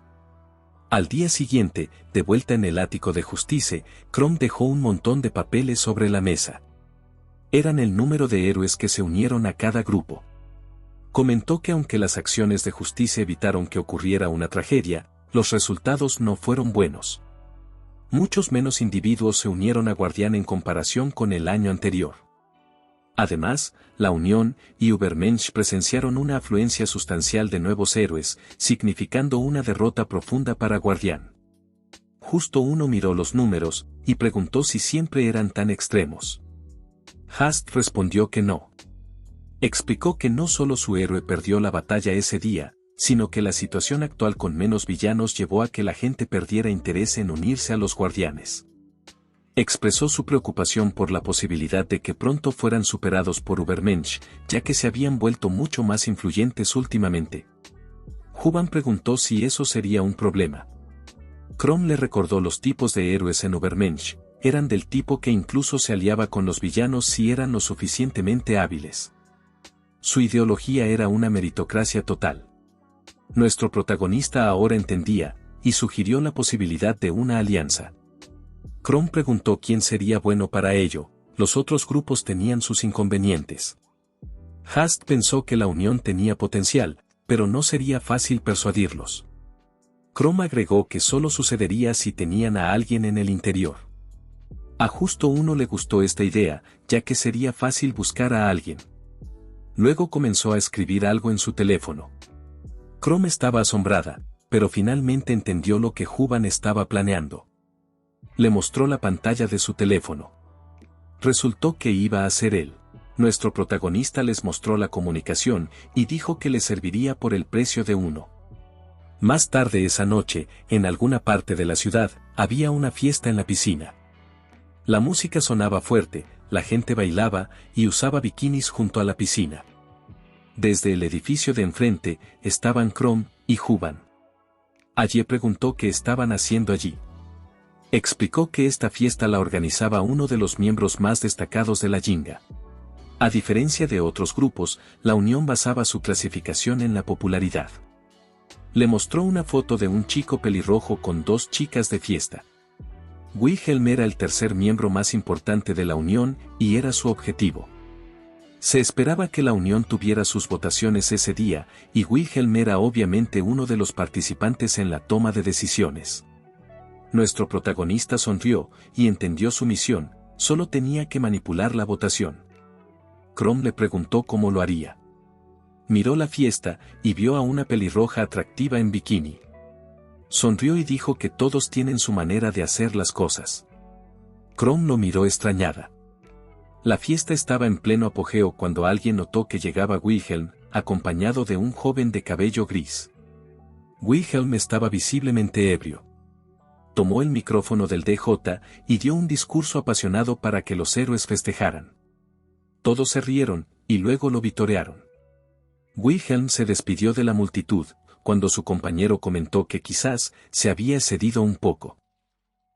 Al día siguiente, de vuelta en el ático de Justice, Chrome dejó un montón de papeles sobre la mesa. Eran el número de héroes que se unieron a cada grupo. Comentó que aunque las acciones de Justice evitaron que ocurriera una tragedia, los resultados no fueron buenos. Muchos menos individuos se unieron a Guardián en comparación con el año anterior. Además, la Unión y Übermensch presenciaron una afluencia sustancial de nuevos héroes, significando una derrota profunda para Guardián. Justo uno miró los números, y preguntó si siempre eran tan extremos. Hast respondió que no. Explicó que no solo su héroe perdió la batalla ese día, sino que la situación actual con menos villanos llevó a que la gente perdiera interés en unirse a los guardianes. Expresó su preocupación por la posibilidad de que pronto fueran superados por Übermensch, ya que se habían vuelto mucho más influyentes últimamente. Huban preguntó si eso sería un problema. Chrome le recordó los tipos de héroes en Übermensch, eran del tipo que incluso se aliaba con los villanos si eran lo suficientemente hábiles. Su ideología era una meritocracia total. Nuestro protagonista ahora entendía, y sugirió la posibilidad de una alianza. Chrome preguntó quién sería bueno para ello, los otros grupos tenían sus inconvenientes. Hast pensó que la Unión tenía potencial, pero no sería fácil persuadirlos. Chrome agregó que solo sucedería si tenían a alguien en el interior. A justo uno le gustó esta idea, ya que sería fácil buscar a alguien. Luego comenzó a escribir algo en su teléfono. Chrome estaba asombrada, pero finalmente entendió lo que Huban estaba planeando. Le mostró la pantalla de su teléfono. Resultó que iba a ser él. Nuestro protagonista les mostró la comunicación y dijo que les serviría por el precio de uno. Más tarde esa noche, en alguna parte de la ciudad, había una fiesta en la piscina. La música sonaba fuerte, la gente bailaba y usaba bikinis junto a la piscina. Desde el edificio de enfrente estaban Chrome y Juban. Allí preguntó qué estaban haciendo allí. Explicó que esta fiesta la organizaba uno de los miembros más destacados de la Jinga. A diferencia de otros grupos, la unión basaba su clasificación en la popularidad. Le mostró una foto de un chico pelirrojo con dos chicas de fiesta. Wilhelm era el tercer miembro más importante de la unión y era su objetivo. Se esperaba que la unión tuviera sus votaciones ese día, y Wilhelm era obviamente uno de los participantes en la toma de decisiones. Nuestro protagonista sonrió y entendió su misión, solo tenía que manipular la votación. Chrome le preguntó cómo lo haría. Miró la fiesta y vio a una pelirroja atractiva en bikini. Sonrió y dijo que todos tienen su manera de hacer las cosas. Chrome lo miró extrañada. La fiesta estaba en pleno apogeo cuando alguien notó que llegaba Wilhelm, acompañado de un joven de cabello gris. Wilhelm estaba visiblemente ebrio. Tomó el micrófono del DJ y dio un discurso apasionado para que los héroes festejaran. Todos se rieron, y luego lo vitorearon. Wilhelm se despidió de la multitud, cuando su compañero comentó que quizás se había excedido un poco.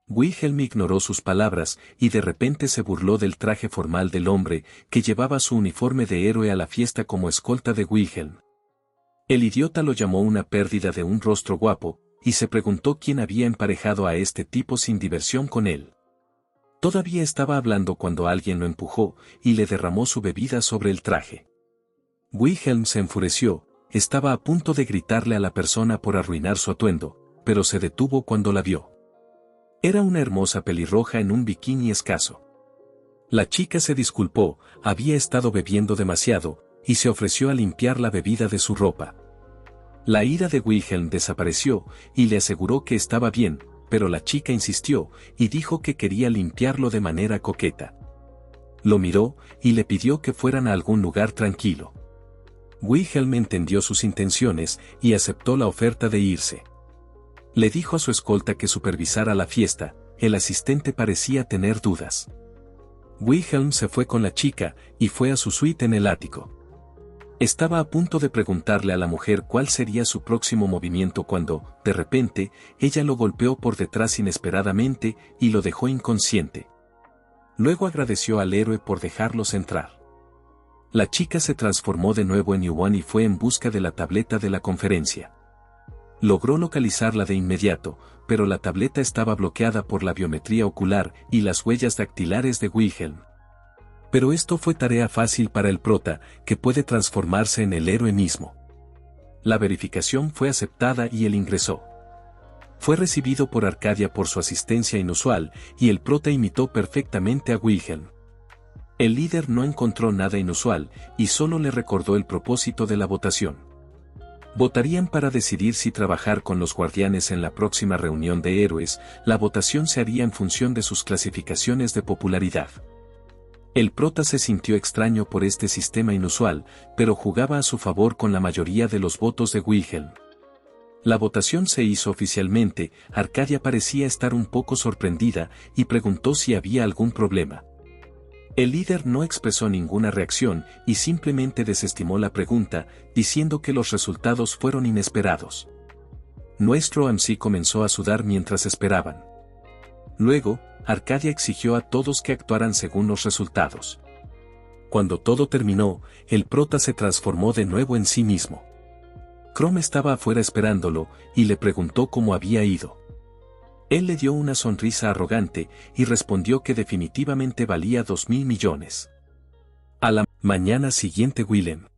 Wilhelm ignoró sus palabras y de repente se burló del traje formal del hombre que llevaba su uniforme de héroe a la fiesta como escolta de Wilhelm. El idiota lo llamó una pérdida de un rostro guapo, y se preguntó quién había emparejado a este tipo sin diversión con él. Todavía estaba hablando cuando alguien lo empujó y le derramó su bebida sobre el traje. Wilhelm se enfureció, estaba a punto de gritarle a la persona por arruinar su atuendo, pero se detuvo cuando la vio. Era una hermosa pelirroja en un bikini escaso. La chica se disculpó, había estado bebiendo demasiado, y se ofreció a limpiar la bebida de su ropa. La ira de Wilhelm desapareció, y le aseguró que estaba bien, pero la chica insistió, y dijo que quería limpiarlo de manera coqueta. Lo miró, y le pidió que fueran a algún lugar tranquilo. Wilhelm entendió sus intenciones, y aceptó la oferta de irse. Le dijo a su escolta que supervisara la fiesta, el asistente parecía tener dudas. Wilhelm se fue con la chica, y fue a su suite en el ático. Estaba a punto de preguntarle a la mujer cuál sería su próximo movimiento cuando, de repente, ella lo golpeó por detrás inesperadamente y lo dejó inconsciente. Luego agradeció al héroe por dejarlos entrar. La chica se transformó de nuevo en Yuan y fue en busca de la tableta de la conferencia. Logró localizarla de inmediato, pero la tableta estaba bloqueada por la biometría ocular y las huellas dactilares de Wilhelm. Pero esto fue tarea fácil para el prota, que puede transformarse en el héroe mismo. La verificación fue aceptada y él ingresó. Fue recibido por Arcadia por su asistencia inusual, y el prota imitó perfectamente a Wilhelm. El líder no encontró nada inusual, y solo le recordó el propósito de la votación. Votarían para decidir si trabajar con los guardianes en la próxima reunión de héroes. La votación se haría en función de sus clasificaciones de popularidad. El prota se sintió extraño por este sistema inusual, pero jugaba a su favor con la mayoría de los votos de Wilhelm. La votación se hizo oficialmente. Arcadia parecía estar un poco sorprendida y preguntó si había algún problema. El líder no expresó ninguna reacción y simplemente desestimó la pregunta, diciendo que los resultados fueron inesperados. Nuestro MC comenzó a sudar mientras esperaban. Luego, Arcadia exigió a todos que actuaran según los resultados. Cuando todo terminó, el prota se transformó de nuevo en sí mismo. Chrome estaba afuera esperándolo, y le preguntó cómo había ido. Él le dio una sonrisa arrogante, y respondió que definitivamente valía 2.000 millones. A la mañana siguiente Wilhelm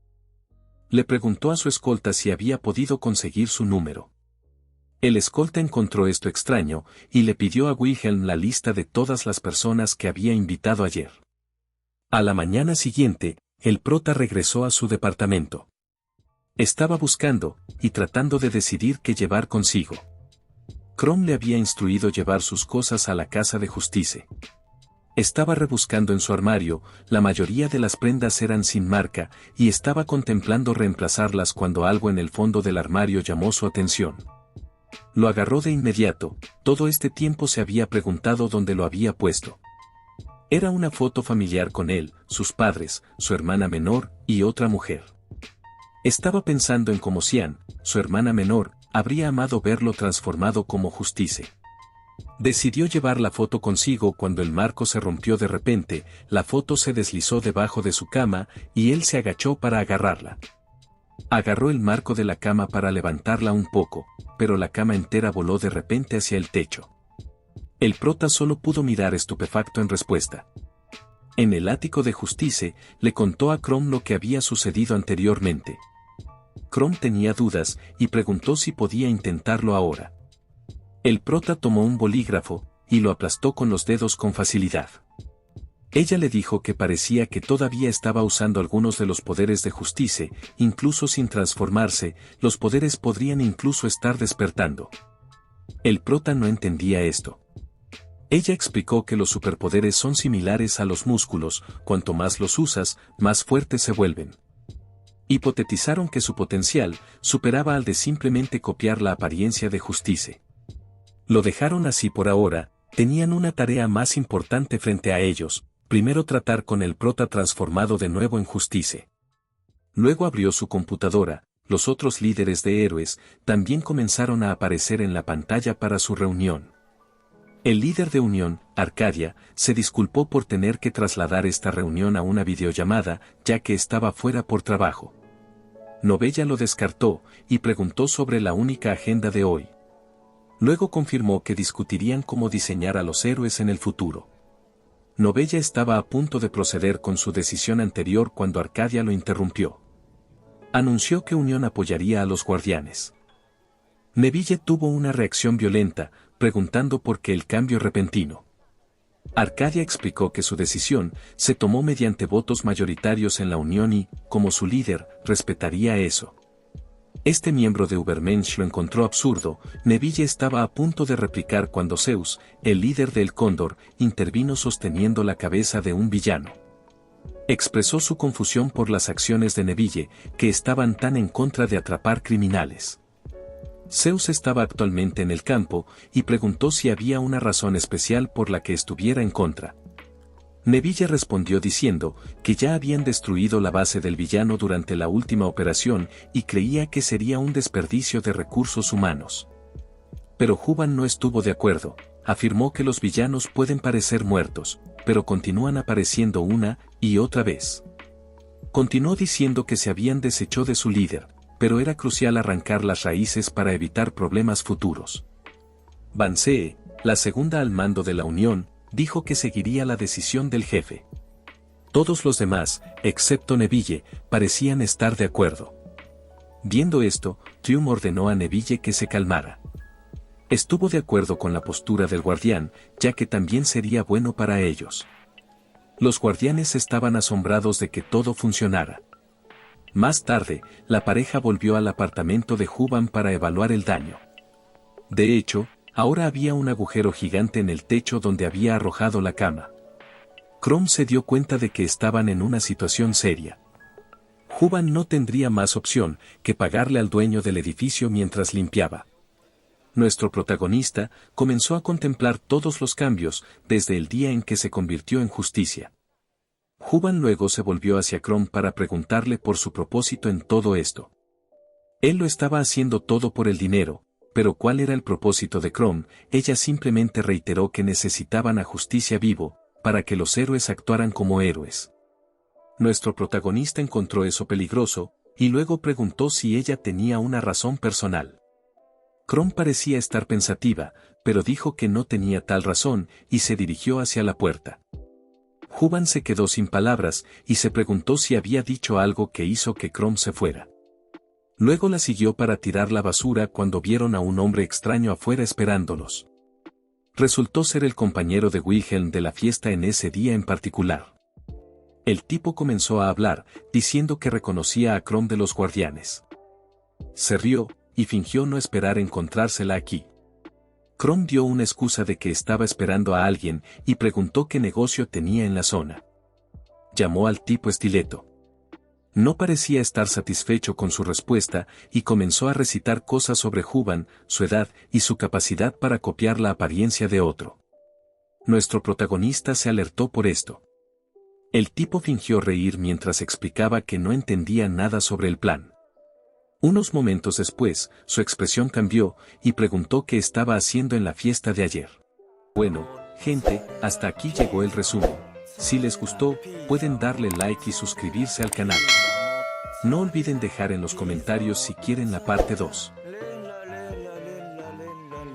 le preguntó a su escolta si había podido conseguir su número. El escolta encontró esto extraño, y le pidió a Wilhelm la lista de todas las personas que había invitado ayer. A la mañana siguiente, el prota regresó a su departamento. Estaba buscando, y tratando de decidir qué llevar consigo. Chrome le había instruido llevar sus cosas a la casa de Justice. Estaba rebuscando en su armario, la mayoría de las prendas eran sin marca, y estaba contemplando reemplazarlas cuando algo en el fondo del armario llamó su atención. Lo agarró de inmediato, todo este tiempo se había preguntado dónde lo había puesto. Era una foto familiar con él, sus padres, su hermana menor y otra mujer. Estaba pensando en cómo Xian, su hermana menor, habría amado verlo transformado como Justice. Decidió llevar la foto consigo cuando el marco se rompió de repente, la foto se deslizó debajo de su cama y él se agachó para agarrarla. Agarró el marco de la cama para levantarla un poco, pero la cama entera voló de repente hacia el techo. El prota solo pudo mirar estupefacto en respuesta. En el ático de Justice, le contó a Chrome lo que había sucedido anteriormente. Chrome tenía dudas y preguntó si podía intentarlo ahora. El prota tomó un bolígrafo y lo aplastó con los dedos con facilidad. Ella le dijo que parecía que todavía estaba usando algunos de los poderes de Justice, incluso sin transformarse, los poderes podrían incluso estar despertando. El prota no entendía esto. Ella explicó que los superpoderes son similares a los músculos, cuanto más los usas, más fuertes se vuelven. Hipotetizaron que su potencial superaba al de simplemente copiar la apariencia de Justice. Lo dejaron así por ahora, tenían una tarea más importante frente a ellos, primero tratar con el prota transformado de nuevo en Justice. Luego abrió su computadora, los otros líderes de héroes también comenzaron a aparecer en la pantalla para su reunión. El líder de Unión, Arcadia, se disculpó por tener que trasladar esta reunión a una videollamada, ya que estaba fuera por trabajo. Novella lo descartó y preguntó sobre la única agenda de hoy. Luego confirmó que discutirían cómo diseñar a los héroes en el futuro. Novella estaba a punto de proceder con su decisión anterior cuando Arcadia lo interrumpió. Anunció que Unión apoyaría a los guardianes. Neville tuvo una reacción violenta, preguntando por qué el cambio repentino. Arcadia explicó que su decisión se tomó mediante votos mayoritarios en la Unión y, como su líder, respetaría eso. Este miembro de Ubermensch lo encontró absurdo. Neville estaba a punto de replicar cuando Zeus, el líder del Cóndor, intervino sosteniendo la cabeza de un villano. Expresó su confusión por las acciones de Neville, que estaban tan en contra de atrapar criminales. Zeus estaba actualmente en el campo y preguntó si había una razón especial por la que estuviera en contra. Neville respondió diciendo que ya habían destruido la base del villano durante la última operación y creía que sería un desperdicio de recursos humanos. Pero Juban no estuvo de acuerdo, afirmó que los villanos pueden parecer muertos, pero continúan apareciendo una y otra vez. Continuó diciendo que se habían deshecho de su líder, pero era crucial arrancar las raíces para evitar problemas futuros. Bansee, la segunda al mando de la Unión, dijo que seguiría la decisión del jefe. Todos los demás, excepto Neville, parecían estar de acuerdo. Viendo esto, Trium ordenó a Neville que se calmara. Estuvo de acuerdo con la postura del guardián, ya que también sería bueno para ellos. Los guardianes estaban asombrados de que todo funcionara. Más tarde, la pareja volvió al apartamento de Juban para evaluar el daño. De hecho, ahora había un agujero gigante en el techo donde había arrojado la cama. Chrome se dio cuenta de que estaban en una situación seria. Juban no tendría más opción que pagarle al dueño del edificio mientras limpiaba. Nuestro protagonista comenzó a contemplar todos los cambios desde el día en que se convirtió en Justicia. Juban luego se volvió hacia Chrome para preguntarle por su propósito en todo esto. Él lo estaba haciendo todo por el dinero, pero ¿cuál era el propósito de Chrome? Ella simplemente reiteró que necesitaban a Justicia vivo, para que los héroes actuaran como héroes. Nuestro protagonista encontró eso peligroso, y luego preguntó si ella tenía una razón personal. Chrome parecía estar pensativa, pero dijo que no tenía tal razón, y se dirigió hacia la puerta. Juban se quedó sin palabras, y se preguntó si había dicho algo que hizo que Chrome se fuera. Luego la siguió para tirar la basura cuando vieron a un hombre extraño afuera esperándolos. Resultó ser el compañero de Wilhelm de la fiesta en ese día en particular. El tipo comenzó a hablar, diciendo que reconocía a Chrome de los guardianes. Se rió, y fingió no esperar encontrársela aquí. Chrome dio una excusa de que estaba esperando a alguien y preguntó qué negocio tenía en la zona. Llamó al tipo estileto. No parecía estar satisfecho con su respuesta y comenzó a recitar cosas sobre Juban, su edad y su capacidad para copiar la apariencia de otro. Nuestro protagonista se alertó por esto. El tipo fingió reír mientras explicaba que no entendía nada sobre el plan. Unos momentos después, su expresión cambió y preguntó qué estaba haciendo en la fiesta de ayer. Bueno, gente, hasta aquí llegó el resumen. Si les gustó, pueden darle like y suscribirse al canal. No olviden dejar en los comentarios si quieren la parte 2.